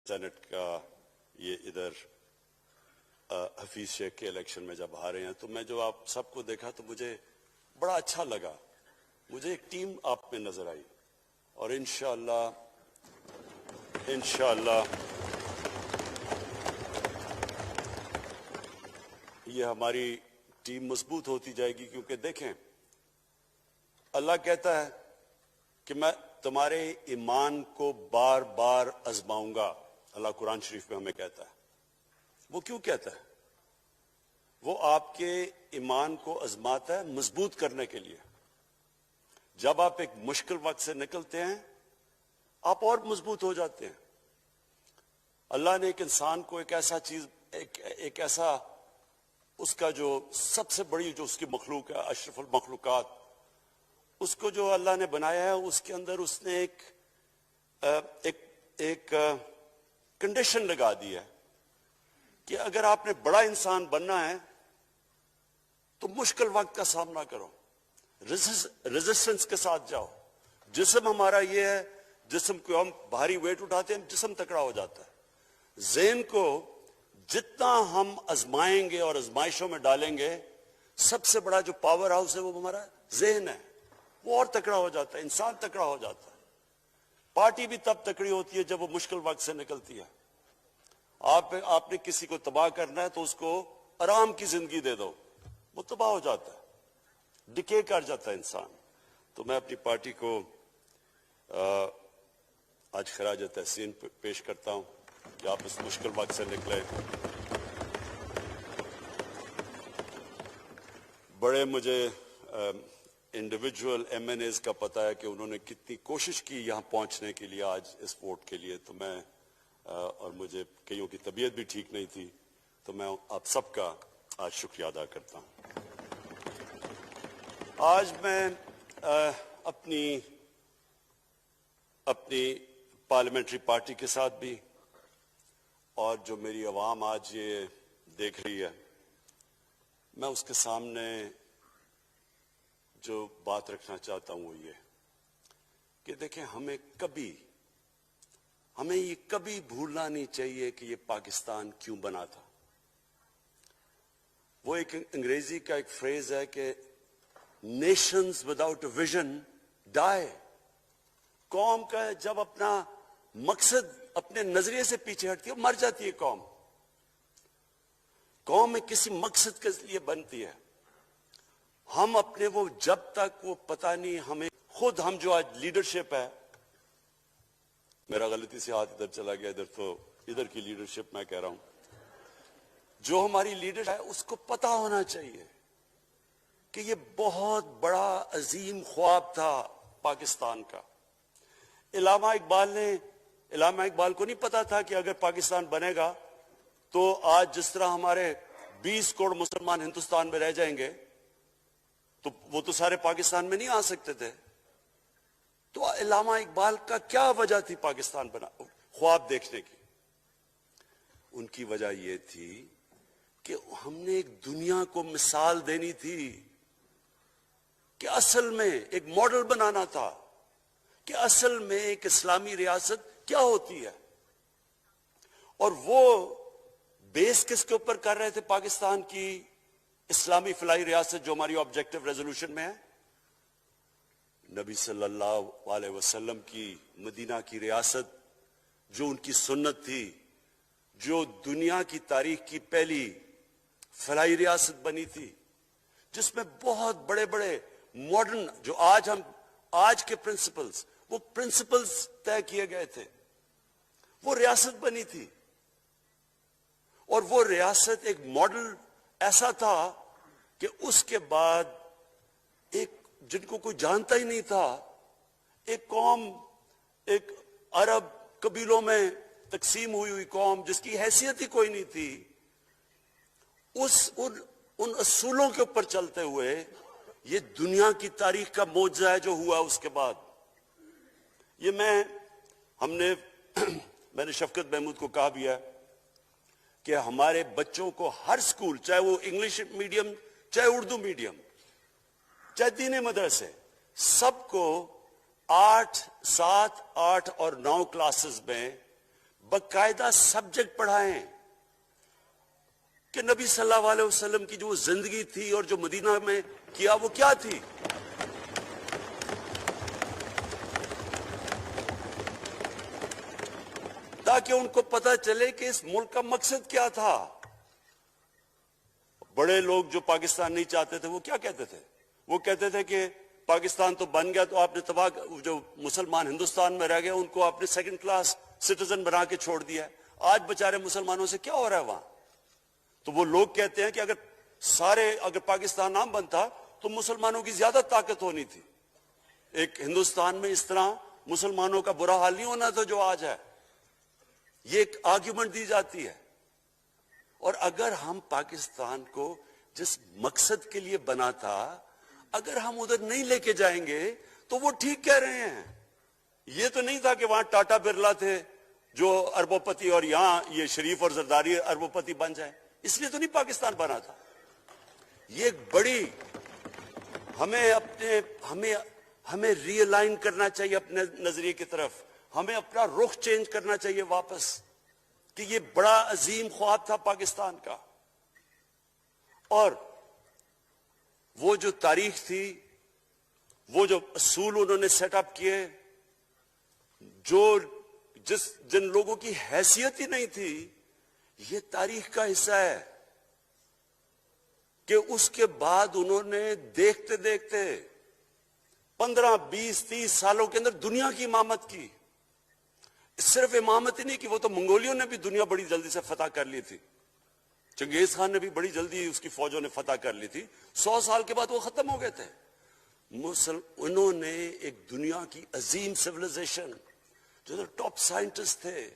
Saint کا یہ ادھر حفیظ شیخ کے الیکشن میں جب ہارے ہیں تو میں جو آپ سب کو دیکھا تو مجھے بڑا اچھا لگا. مجھے ایک ٹیم آپ میں نظر آئی اور انشاءاللہ یہ ہماری ٹیم مضبوط ہوتی جائے گی. کیونکہ دیکھیں اللہ کہتا ہے کہ میں تمہارے ایمان کو بار بار آزماؤں گا. اللہ قرآن شریف میں ہمیں کہتا ہے. وہ کیوں کہتا ہے؟ وہ آپ کے ایمان کو آزماتا ہے مضبوط کرنے کے لیے. جب آپ ایک مشکل وقت سے نکلتے ہیں آپ اور مضبوط ہو جاتے ہیں. اللہ نے ایک انسان کو ایک ایسا چیز ایک ایسا اس کا جو سب سے بڑی جو اس کی مخلوق ہے اشرف المخلوقات اس کو جو اللہ نے بنایا ہے اس کے اندر اس نے ایک کنڈیشن لگا دی ہے کہ اگر آپ نے بڑا انسان بننا ہے تو مشکل وقت کا سامنا کرو, ریزسٹنس کے ساتھ جاؤ. جسم ہمارا یہ ہے, جسم کو ہم بھاری ویٹ اٹھاتے ہیں جسم تکڑا ہو جاتا ہے. ذہن کو جتنا ہم آزمائیں گے اور آزمائشوں میں ڈالیں گے سب سے بڑا جو پاور ہاؤس ہے وہ ہمارا ذہن ہے, وہ اور تکڑا ہو جاتا ہے, انسان تکڑا ہو جاتا ہے. پارٹی بھی تب تکڑی ہوتی ہے جب وہ مشکل وقت سے نکلتی ہے. آپ نے کسی کو تباہ کرنا ہے تو اس کو آرام کی زندگی دے دو, وہ تباہ ہو جاتا ہے, ڈکے کر جاتا ہے انسان. تو میں اپنی پارٹی کو آج خراج تحسین پیش کرتا ہوں کہ آپ اس مشکل وقت سے نکلے. بڑے مجھے انڈیویجول ایم این ایز کا پتا ہے کہ انہوں نے کتنی کوشش کی یہاں پہنچنے کے لیے آج اس ووٹ کے لیے. تو میں اور مجھے کئیوں کی طبیعت بھی ٹھیک نہیں تھی تو میں آپ سب کا آج شکریہ ادا کرتا ہوں. آج میں اپنی پارلیمنٹری پارٹی کے ساتھ بھی اور جو میری عوام آج یہ دیکھ رہی ہے میں اس کے سامنے جو بات رکھنا چاہتا ہوں وہ یہ کہ دیکھیں ہمیں یہ کبھی بھولنا نہیں چاہیے کہ یہ پاکستان کیوں بنا تھا. وہ ایک انگریزی کا ایک فریز ہے کہ نیشنز وداؤٹ اے ویژن ڈائی. قوم کا جب اپنا مقصد اپنے نظریے سے پیچھے ہٹتی ہے مر جاتی ہے قوم. قوم میں کسی مقصد کے لیے بنتی ہے. ہم اپنے وہ جب تک وہ پتہ نہیں ہمیں خود ہم جو آج لیڈرشپ ہے, میرا غلطی سے ہاتھ ادھر چلا گیا, ادھر کی لیڈرشپ میں کہہ رہا ہوں, جو ہماری لیڈر ہے اس کو پتہ ہونا چاہیے کہ یہ بہت بڑا عظیم خواب تھا پاکستان کا. علامہ اقبال کو نہیں پتا تھا کہ اگر پاکستان بنے گا تو آج جس طرح ہمارے 20 کروڑ مسلمان ہندوستان میں رہ جائیں گے تو وہ تو سارے پاکستان میں نہیں آ سکتے تھے. تو علامہ اقبال کا کیا وجہ تھی پاکستان خواب دیکھنے کی؟ ان کی وجہ یہ تھی کہ ہم نے ایک دنیا کو مثال دینی تھی کہ اصل میں ایک ماڈل بنانا تھا کہ اصل میں ایک اسلامی ریاست کیا ہوتی ہے. اور وہ بیس کس کے اوپر کر رہے تھے پاکستان کی اسلامی فلاحی ریاست جو ہماری آبجیکٹو ریزولوشن میں ہے؟ نبی صلی اللہ علیہ وسلم کی مدینہ کی ریاست جو ان کی سنت تھی, جو دنیا کی تاریخ کی پہلی فلاحی ریاست بنی تھی, جس میں بہت بڑے بڑے ماڈرن جو آج کے وہ پرنسپلز طے کیے گئے تھے, وہ ریاست بنی تھی. اور وہ ریاست ایک ماڈل ایسا تھا کہ اس کے بعد ایک جن کو کوئی جانتا ہی نہیں تھا, ایک قوم, ایک عرب قبیلوں میں تقسیم ہوئی قوم جس کی حیثیت ہی کوئی نہیں تھی, ان اصولوں کے اوپر چلتے ہوئے یہ دنیا کی تاریخ کا معجزہ ہے جو ہوا اس کے بعد. یہ میں نے شفقت محمود کو کہا بھی ہے کہ ہمارے بچوں کو ہر سکول, چاہے وہ انگلش میڈیم چاہے اردو میڈیم چاہے دینی مدرسے, سب کو 8, 7, 8 اور 9 کلاسز میں باقاعدہ سبجیکٹ پڑھائیں کہ نبی صلی اللہ علیہ وسلم کی جو زندگی تھی اور جو مدینہ میں کیا وہ کیا تھی. تاکہ ان کو پتہ چلے کہ اس ملک کا مقصد کیا تھا. بڑے لوگ جو پاکستان نہیں چاہتے تھے وہ کیا کہتے تھے؟ وہ کہتے تھے کہ پاکستان تو بن گیا تو آپ نے تباہ، جو مسلمان ہندوستان میں رہ گئے ان کو آپ نے سیکنڈ کلاس سٹیزن بنا کے چھوڑ دیا. آج بیچارے مسلمانوں سے کیا ہو رہا ہے وہاں؟ تو وہ لوگ کہتے ہیں کہ اگر پاکستان نہ بنتا تو مسلمانوں کی زیادہ طاقت ہونی تھی. ایک ہندوستان میں اس طرح مسلمانوں کا برا حال نہیں ہونا تھا جو آج ہے. یہ ایک آرگیومنٹ دی جاتی ہے. اور اگر ہم پاکستان کو جس مقصد کے لیے بنا تھا اگر ہم ادھر نہیں لے کے جائیں گے تو وہ ٹھیک کہہ رہے ہیں. یہ تو نہیں تھا کہ وہاں ٹاٹا برلا تھے جو اربوں پتی اور یہاں یہ شریف اور زرداری اربوں پتی بن جائیں. اس لیے تو نہیں پاکستان بنا تھا. یہ ایک بڑی ہمیں ری الائن کرنا چاہیے اپنے نظریے کی طرف. ہمیں اپنا رخ چینج کرنا چاہیے واپس کہ یہ بڑا عظیم خواب تھا پاکستان کا. اور وہ جو تاریخ تھی، وہ جو اصول انہوں نے سیٹ اپ کیے، جن لوگوں کی حیثیت ہی نہیں تھی، یہ تاریخ کا حصہ ہے کہ اس کے بعد انہوں نے دیکھتے دیکھتے 15 20 30 سالوں کے اندر دنیا کی امامت کی. صرف امامت ہی نہیں کہ وہ تو منگولیوں نے بھی دنیا بڑی جلدی سے فتح کر لی تھی. چنگیز خان نے بھی بڑی جلدی اس کی فوجوں نے فتح کر لی تھی. 100 سال کے بعد وہ ختم ہو گئے تھے. انہوں نے ایک دنیا کی عظیم سیویلائزیشن، جو ٹاپ سائنٹسٹ تھے،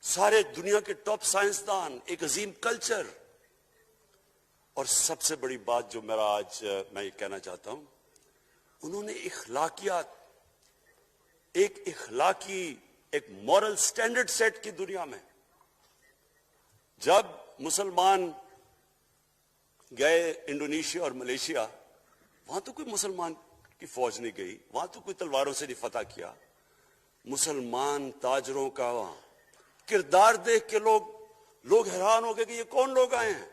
سارے دنیا کے ٹاپ سائنسدان، ایک عظیم کلچر. اور سب سے بڑی بات جو آج میں یہ کہنا چاہتا ہوں، انہوں نے ایک مورل سٹینڈرڈ سیٹ کی دنیا میں. جب مسلمان گئے انڈونیشیا اور ملیشیا، وہاں تو کوئی مسلمان کی فوج نہیں گئی، وہاں تو کوئی تلواروں سے نہیں فتح کیا. مسلمان تاجروں کا وہاں کردار دیکھ کے لوگ حیران ہو گئے کہ یہ کون لوگ آئے ہیں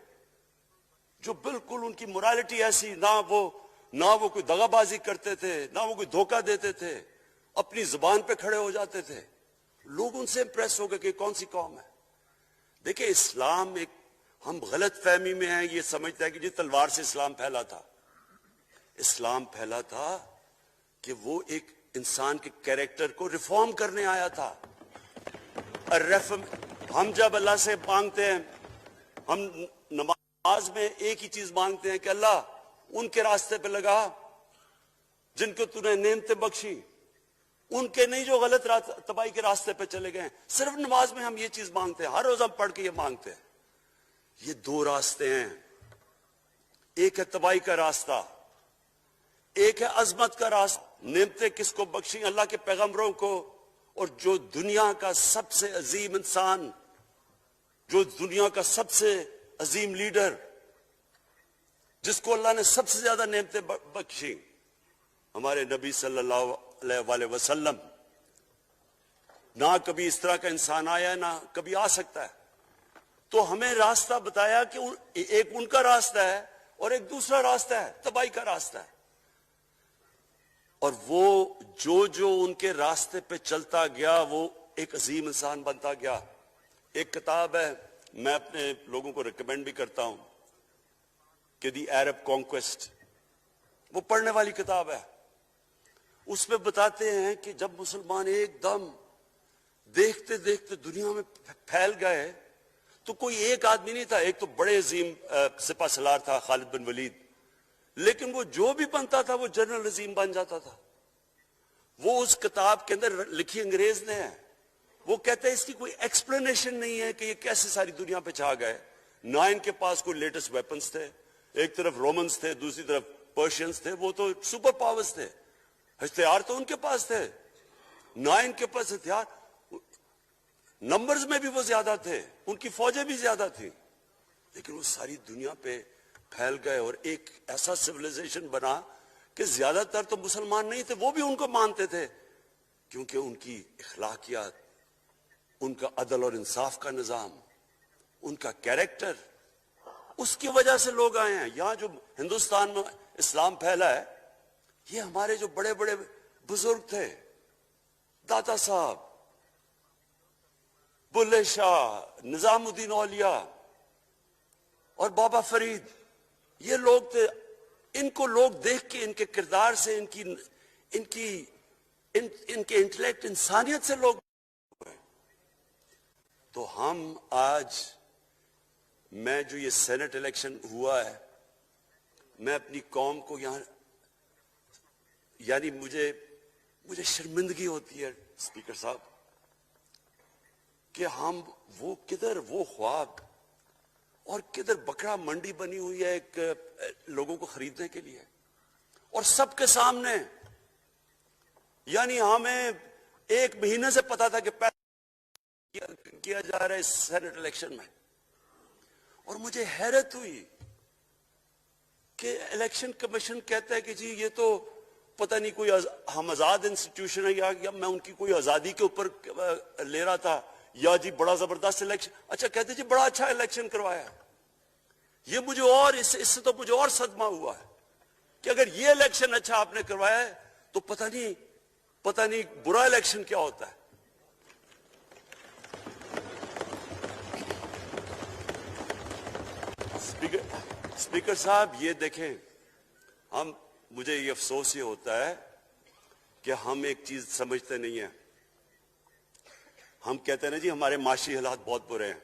جو بالکل ان کی morality ایسی، نہ وہ کوئی دغا بازی کرتے تھے، نہ وہ کوئی دھوکہ دیتے تھے، اپنی زبان پہ کھڑے ہو جاتے تھے. لوگ ان سے امپریس ہو گئے کہ کون سی قوم ہے. دیکھیں اسلام ہم غلط فہمی میں ہیں، یہ سمجھتا ہے کہ جی تلوار سے اسلام پھیلا تھا. اسلام پھیلا تھا کہ وہ ایک انسان کے کیریکٹر کو ریفارم کرنے آیا تھا. ہم جب اللہ سے مانگتے ہیں، ہم نماز میں ایک ہی چیز مانگتے ہیں کہ اللہ ان کے راستے پہ لگا جن کو تو نے نعمتیں بخشی، ان کے نہیں جو غلط تباہی کے راستے پہ چلے گئے. صرف نماز میں ہم یہ چیز مانگتے ہیں، ہر روز ہم پڑھ کے یہ مانگتے ہیں. یہ 2 راستے ہیں، ایک ہے تباہی کا راستہ، ایک ہے عظمت کا راستہ. نعمتیں کس کو بخشیں؟ اللہ کے پیغمبروں کو. اور جو دنیا کا سب سے عظیم انسان، جو دنیا کا سب سے عظیم لیڈر، جس کو اللہ نے سب سے زیادہ نعمتیں بخشیں، ہمارے نبی صلی اللہ علیہ وسلم. نہ کبھی اس طرح کا انسان آیا، نہ کبھی آ سکتا ہے. تو ہمیں راستہ بتایا کہ ایک ان کا راستہ ہے اور ایک دوسرا راستہ ہے، تباہی کا راستہ ہے. اور وہ جو ان کے راستے پہ چلتا گیا وہ ایک عظیم انسان بنتا گیا. ایک کتاب ہے، میں اپنے لوگوں کو ریکمینڈ بھی کرتا ہوں کہ دی عرب کانکویسٹ، وہ پڑھنے والی کتاب ہے. اس میں بتاتے ہیں کہ جب مسلمان ایک دم دیکھتے دیکھتے دنیا میں پھیل گئے تو کوئی ایک آدمی نہیں تھا. ایک تو بڑے عظیم سپہ سالار تھا خالد بن ولید، لیکن وہ جو بھی بنتا تھا وہ جنرل عظیم بن جاتا تھا. وہ اس کتاب کے اندر لکھی انگریز نے ہے. وہ کہتے ہیں اس کی کوئی ایکسپلینیشن نہیں ہے کہ یہ کیسے ساری دنیا پہ چھا گئے. نہ ان کے پاس کوئی لیٹسٹ ویپنز تھے، ایک طرف رومنز تھے، دوسری طرف پرشینز تھے، وہ تو سپر پاورز تھے. ہتھیار تو ان کے پاس تھے، نہ ان کے پاس ہتھیار، نمبرز میں بھی وہ زیادہ تھے، ان کی فوجیں بھی زیادہ تھیں، لیکن وہ ساری دنیا پہ پھیل گئے اور ایک ایسا سیویلائزیشن بنا کہ زیادہ تر تو مسلمان نہیں تھے، وہ بھی ان کو مانتے تھے کیونکہ ان کی اخلاقیات ان کا عدل اور انصاف کا نظام، ان کا کیریکٹر، اس کی وجہ سے لوگ آئے ہیں یہاں. جو ہندوستان میں اسلام پھیلا ہے، یہ ہمارے جو بڑے بڑے بزرگ تھے، دادا صاحب، بلے شاہ، نظام الدین اولیاء اور بابا فرید، یہ لوگ تھے. ان کو لوگ دیکھ کے، ان کے کردار سے، ان کے انٹلیکٹ، انسانیت سے لوگ. تو ہم آج، میں جو یہ سینٹ الیکشن ہوا ہے، میں اپنی قوم کو یہاں، یعنی مجھے شرمندگی ہوتی ہے اسپیکر صاحب کہ ہم وہ کدھر وہ خواب اور کدھر بکرا منڈی بنی ہوئی ہے ایک لوگوں کو خریدنے کے لیے، اور سب کے سامنے. یعنی ہمیں ایک مہینے سے پتا تھا کہ کیا جا رہا ہے اس سینٹ الیکشن میں، اور مجھے حیرت ہوئی کہ الیکشن کمیشن کہتا ہے کہ جی یہ تو پتہ نہیں کوئی ہم آزاد انسٹیٹیوشن ہے، یا میں ان کی کوئی آزادی کے اوپر لے رہا تھا، یا جی بڑا زبردست الیکشن. اچھا کہتے جی بڑا اچھا الیکشن کروایا. یہ مجھے اور اس سے تو مجھے اور صدمہ ہوا ہے کہ اگر یہ الیکشن اچھا آپ نے کروایا ہے تو پتہ نہیں برا الیکشن کیا ہوتا ہے. اسپیکر صاحب یہ دیکھیں، مجھے یہ افسوس یہ ہوتا ہے کہ ہم ایک چیز سمجھتے نہیں ہیں. ہم کہتے ہیں نا جی ہمارے معاشی حالات بہت برے ہیں.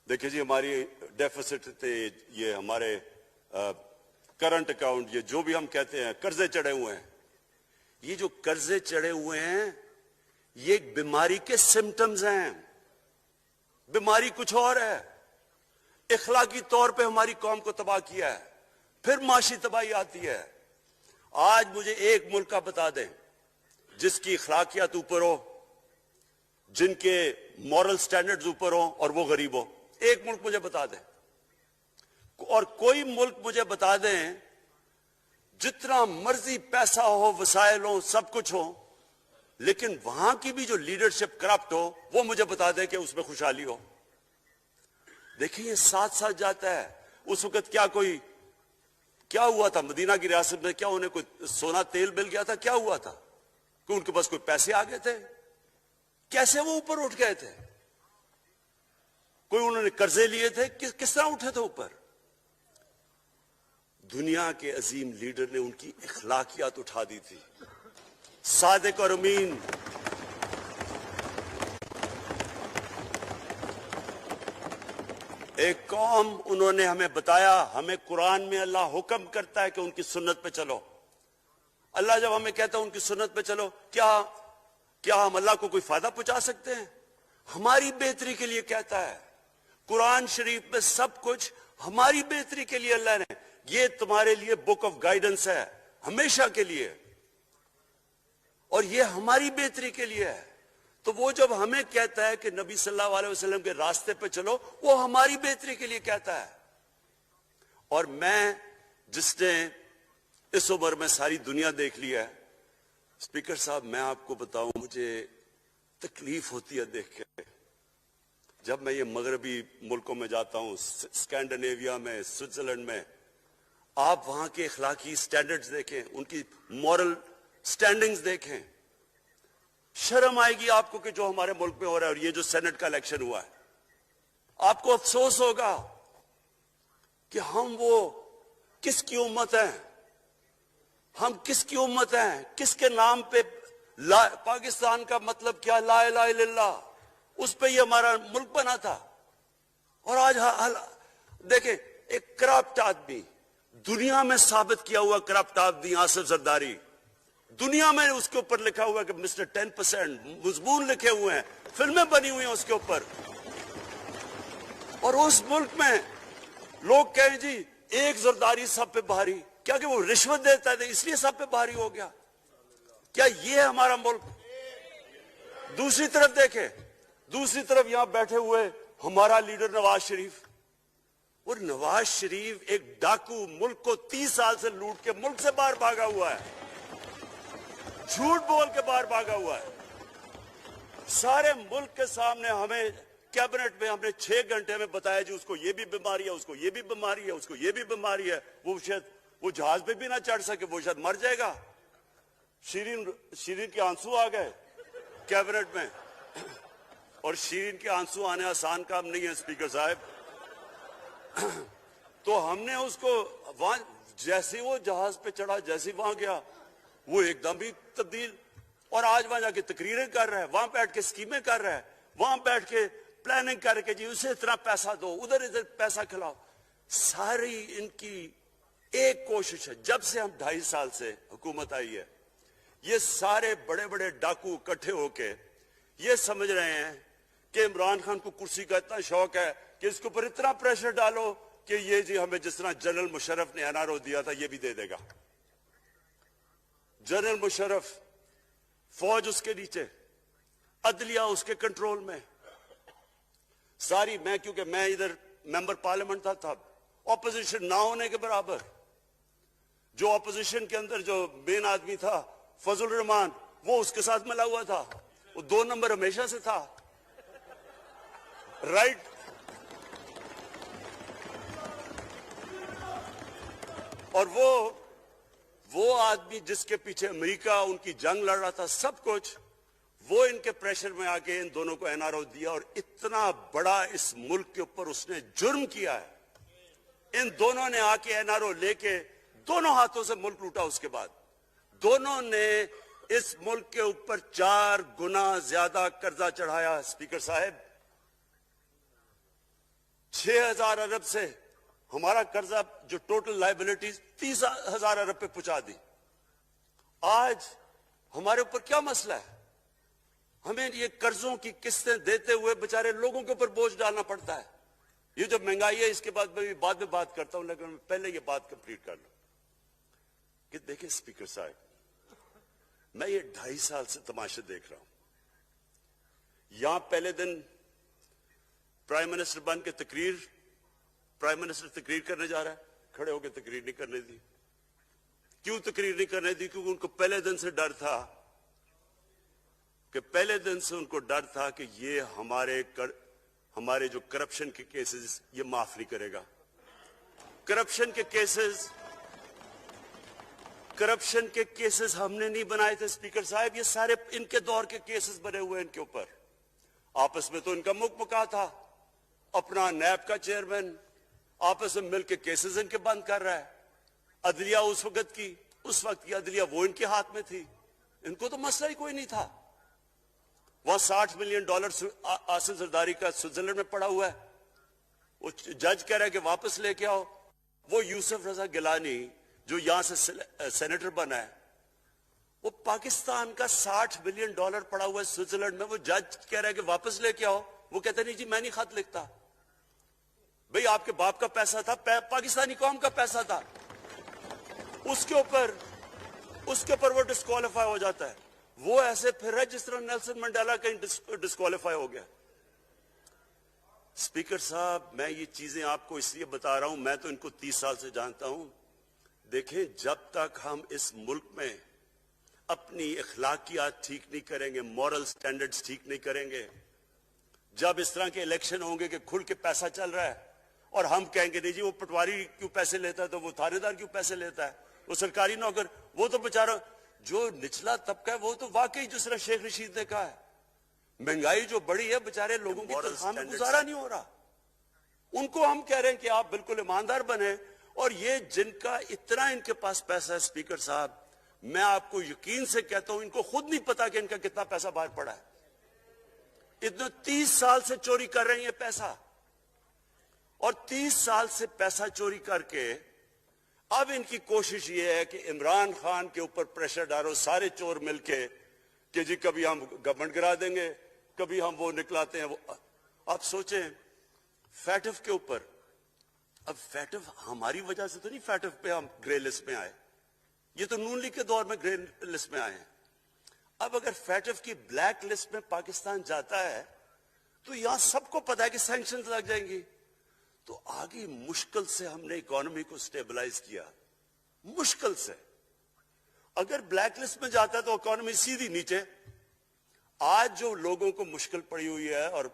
دیکھیں جی ہماری ڈیفیسٹ تھے، یہ ہمارے کرنٹ اکاؤنٹ، یہ جو بھی ہم کہتے ہیں قرضے چڑھے ہوئے ہیں. یہ جو قرضے چڑھے ہوئے ہیں یہ ایک بیماری کے سمٹمز ہیں. بیماری کچھ اور ہے. اخلاقی طور پہ ہماری قوم کو تباہ کیا ہے، پھر معاشی تباہی آتی ہے. آج مجھے ایک ملک کا بتا دیں جس کی اخلاقیات اوپر ہو، جن کے مورل سٹینڈرڈز اوپر ہوں اور وہ غریب ہو. ایک ملک مجھے بتا دیں. اور کوئی ملک مجھے بتا دیں جتنا مرضی پیسہ ہو، وسائل ہو، سب کچھ ہو، لیکن وہاں کی بھی جو لیڈرشپ کرپٹ ہو، وہ مجھے بتا دیں کہ اس میں خوشحالی ہو. دیکھیں یہ ساتھ ساتھ جاتا ہے. اس وقت کیا ہوا تھا مدینہ کی ریاست میں؟ کیا انہیں کوئی سونا تیل مل گیا تھا؟ کیا ہوا تھا کہ ان کے پاس کوئی پیسے آ گئے تھے؟ کیسے وہ اوپر اٹھ گئے تھے؟ کوئی انہوں نے قرضے لیے تھے؟ کس طرح اٹھے تھے اوپر؟ دنیا کے عظیم لیڈر نے ان کی اخلاقیات اٹھا دی تھی. صادق اور امین، ایک قوم، انہوں نے ہمیں بتایا. ہمیں قرآن میں اللہ حکم کرتا ہے کہ ان کی سنت پہ چلو. اللہ جب ہمیں کہتا ہے ان کی سنت پہ چلو، کیا ہم اللہ کو کوئی فائدہ پہنچا سکتے ہیں؟ ہماری بہتری کے لیے کہتا ہے. قرآن شریف میں سب کچھ ہماری بہتری کے لیے اللہ نے، یہ تمہارے لیے بک آف گائیڈنس ہے ہمیشہ کے لیے، اور یہ ہماری بہتری کے لیے ہے. تو وہ جب ہمیں کہتا ہے کہ نبی صلی اللہ علیہ وسلم کے راستے پہ چلو، وہ ہماری بہتری کے لیے کہتا ہے. اور میں، جس نے اس عمر میں ساری دنیا دیکھ لی ہے، اسپیکر صاحب میں آپ کو بتاؤں، مجھے تکلیف ہوتی ہے دیکھ کے. جب میں یہ مغربی ملکوں میں جاتا ہوں، اسکینڈینیویا میں، سوئٹزرلینڈ میں، آپ وہاں کے اخلاقی سٹینڈرڈز دیکھیں، ان کی مورل سٹینڈنگز دیکھیں، شرم آئے گی آپ کو کہ جو ہمارے ملک میں ہو رہا ہے. اور یہ جو سینٹ کا الیکشن ہوا ہے، آپ کو افسوس ہوگا کہ ہم وہ کس کی امت ہیں، ہم کس کی امت ہیں، کس کے نام پہ پاکستان کا مطلب کیا، لا الہ الا اللہ، اس پہ یہ ہمارا ملک بنا تھا. اور آج دیکھیں ایک کرپٹ آدمی، دنیا میں ثابت کیا ہوا کرپٹ آدمی آصف زرداری، دنیا میں اس کے اوپر لکھا ہوا کہ مسٹر 10%، مضمون لکھے ہوئے ہیں، فلمیں بنی ہوئی ہیں اس کے اوپر. اور اس ملک میں لوگ کہیں جی ایک زرداری سب پہ بھاری، کیا کہ وہ رشوت دیتا ہے اس لیے سب پہ بھاری ہو گیا؟ کیا یہ ہمارا ملک؟ دوسری طرف دیکھیں، دوسری طرف یہاں بیٹھے ہوئے ہمارا لیڈر نواز شریف. اور نواز شریف ایک ڈاکو، ملک کو 30 سال سے لوٹ کے ملک سے باہر بھاگا ہوا ہے، جھوٹ بول کے باہر بھاگا ہوا ہے. سارے ملک کے سامنے ہمیں کیبنٹ میں ہم نے 6 گھنٹے میں بتایا جی اس کو یہ بھی بیماری ہے، اس کو یہ بھی بیماری ہے، اس کو یہ بھی بیماری ہے، وہ شاید وہ جہاز پہ بھی نہ چڑھ سکے، وہ شاید مر جائے گا۔ شیرین کے آنسو آ گئے کیبنٹ میں، اور شیرین کے آنسو آنے آسان کام نہیں ہے اسپیکر صاحب۔ تو ہم نے اس کو وہاں جیسے وہ جہاز پہ چڑھا، جیسے وہاں گیا وہ ایک دم بھی تبدیل، اور آج وہاں جا کے تقریریں کر رہا ہے، وہاں بیٹھ کے اسکیمیں کر رہا ہے، وہاں بیٹھ کے پلاننگ کر کے جی اسے اتنا پیسہ دو، ادھر پیسہ کھلاؤ۔ ساری ان کی ایک کوشش ہے، جب سے ہم 2.5 سال سے حکومت آئی ہے، یہ سارے بڑے بڑے ڈاکو اکٹھے ہو کے یہ سمجھ رہے ہیں کہ عمران خان کو کرسی کا اتنا شوق ہے کہ اس کے اوپر اتنا پریشر ڈالو کہ یہ جی ہمیں جس طرح جنرل مشرف نے NRO دیا تھا یہ بھی دے دے گا۔ جنرل مشرف، فوج اس کے نیچے، عدلیہ اس کے کنٹرول میں، ساری کیونکہ میں ادھر ممبر پارلیمنٹ تھا اپوزیشن نہ ہونے کے برابر، جو اپوزیشن کے اندر جو مین آدمی تھا فضل الرحمان، وہ اس کے ساتھ ملا ہوا تھا، وہ 2 نمبر ہمیشہ سے تھا، رائٹ۔ اور وہ آدمی جس کے پیچھے امریکہ ان کی جنگ لڑ رہا تھا، سب کچھ، وہ ان کے پریشر میں آ کے ان دونوں کو NRO دیا، اور اتنا بڑا اس ملک کے اوپر اس نے جرم کیا ہے۔ ان دونوں نے آ کے NRO لے کے دونوں ہاتھوں سے ملک لوٹا، اس کے بعد دونوں نے اس ملک کے اوپر 4 گنا زیادہ قرضہ چڑھایا۔ اسپیکر صاحب 6,000 ارب سے ہمارا قرضہ جو ٹوٹل لائبلٹیز 30,000 ارب پہ پہنچا دی۔ آج ہمارے اوپر کیا مسئلہ ہے؟ ہمیں یہ قرضوں کی قسطیں دیتے ہوئے بیچارے لوگوں کے اوپر بوجھ ڈالنا پڑتا ہے۔ یہ جو مہنگائی ہے اس کے بعد میں بعد میں بات کرتا ہوں، لیکن میں پہلے یہ بات کمپلیٹ کر لوں کہ دیکھیں اسپیکر صاحب، میں یہ 2.5 سال سے تماشے دیکھ رہا ہوں۔ یہاں پہلے دن پرائم منسٹر بن کے پرائم منسٹر تقریر کرنے جا رہا ہے، کھڑے ہو کے تقریر نہیں کرنے دی۔ کیوں تقریر نہیں کرنے دی؟ کیونکہ ان کو پہلے دن سے ڈر تھا کہ یہ ہمارے جو کرپشن کے کیسز یہ معاف نہیں کرے گا۔ کرپشن کے کیسز ہم نے نہیں بنائے تھے اسپیکر صاحب، یہ سارے ان کے دور کے کیسز بنے ہوئے ان کے اوپر۔ آپس میں تو ان کا مکا تھا، اپنا نیب کا چیئرمین آپس میں مل کے کیسز ان کے بند کر رہا ہے۔ عدلیہ اس وقت کی عدلیہ وہ ان کے ہاتھ میں تھی، ان کو تو مسئلہ ہی کوئی نہیں تھا۔ وہاں $60 ملین آصف زرداری کا سوئٹزرلینڈ میں پڑا ہوا ہے، وہ جج کہہ رہا ہے کہ واپس لے کے آؤ۔ وہ یوسف رضا گیلانی جو یہاں سے سینیٹر بنا ہے، وہ پاکستان کا $60 ملین پڑا ہوا ہے سوئٹزرلینڈ میں، وہ جج کہہ رہا ہے کہ واپس لے کے آؤ، وہ کہتا نہیں جی میں نہیں خط لکھتا۔ بھئی آپ کے باپ کا پیسہ تھا، پاکستانی قوم کا پیسہ تھا، اس کے اوپر وہ ڈسکوالیفائی ہو جاتا ہے۔ وہ ایسے پھر رہا ہے جس طرح نیلسن منڈیلا کہیں ڈسکوالیفائی ہو گیا۔ اسپیکر صاحب میں یہ چیزیں آپ کو اس لیے بتا رہا ہوں، میں تو ان کو 30 سال سے جانتا ہوں۔ دیکھیں جب تک ہم اس ملک میں اپنی اخلاقیات ٹھیک نہیں کریں گے، مورل سٹینڈرڈز ٹھیک نہیں کریں گے، جب اس طرح کے الیکشن ہوں گے کہ کھل کے پیسہ چل رہا ہے اور ہم کہیں گے نہیں جی وہ پٹواری کیوں پیسے لیتا ہے، تو وہ تھانے دار کیوں پیسے لیتا ہے، وہ سرکاری نوکر، وہ تو بیچارہ جو نچلا طبقہ ہے وہ تو واقعی جس طرح شیخ رشید نے کہا ہے، مہنگائی جو بڑی ہے بیچارے لوگوں کی تنخواہ میں گزارا نہیں ہو رہا۔ ان کو ہم کہہ رہے ہیں کہ آپ بالکل ایماندار بنیں، اور یہ جن کا اتنا ان کے پاس پیسہ ہے اسپیکر صاحب، میں آپ کو یقین سے کہتا ہوں ان کو خود نہیں پتا کہ ان کا کتنا پیسہ باہر پڑا ہے۔ اتنے 30 سال سے چوری کر رہے ہیں یہ پیسہ، اور 30 سال سے پیسہ چوری کر کے اب ان کی کوشش یہ ہے کہ عمران خان کے اوپر پریشر ڈالو سارے چور مل کے کہ جی کبھی ہم گورنمنٹ گرا دیں گے، کبھی ہم وہ نکلاتے ہیں۔ آپ سوچیں فیٹف کے اوپر، اب فیٹف ہماری وجہ سے تو نہیں فیٹف پہ ہم گرے لسٹ میں آئے، یہ تو نون لیگ کے دور میں گرے لسٹ میں آئے ہیں۔ اب اگر فیٹف کی بلیک لسٹ میں پاکستان جاتا ہے تو یہاں سب کو پتا ہے کہ سینکشنز لگ جائیں گی، تو آگے مشکل سے ہم نے اکانومی کو سٹیبلائز کیا، مشکل سے۔ اگر بلیک لسٹ میں جاتا ہے تو اکانومی سیدھی نیچے، آج جو لوگوں کو مشکل پڑی ہوئی ہے اور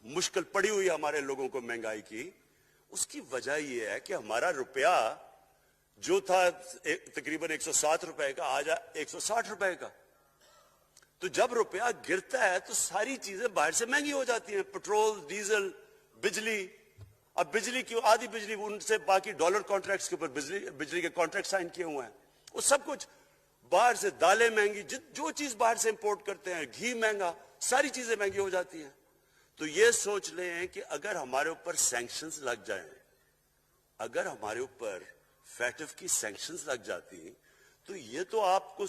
مشکل پڑی ہوئی ہے ہمارے لوگوں کو مہنگائی کی، اس کی وجہ یہ ہے کہ ہمارا روپیہ جو تھا تقریباً 107 روپے کا، آج 160 روپے کا. تو جب روپیہ گرتا ہے تو ساری چیزیں باہر سے مہنگی ہو جاتی ہیں، پٹرول، ڈیزل، بجلی. اب بجلی کی آدھی بجلی ان سے باقی ڈالر کانٹریکٹس کے اوپر بجلی کے کانٹریکٹ سائن کیے ہوئے ہیں، وہ سب کچھ باہر سے. دالیں مہنگی، جو چیز باہر سے امپورٹ کرتے ہیں، گھی مہنگا، ساری چیزیں مہنگی ہو جاتی ہیں. تو یہ سوچ لیں کہ اگر ہمارے اوپر سینکشنز لگ جائیں، اگر ہمارے اوپر فیٹف کی سینکشنز لگ جاتی تو یہ تو آپ تو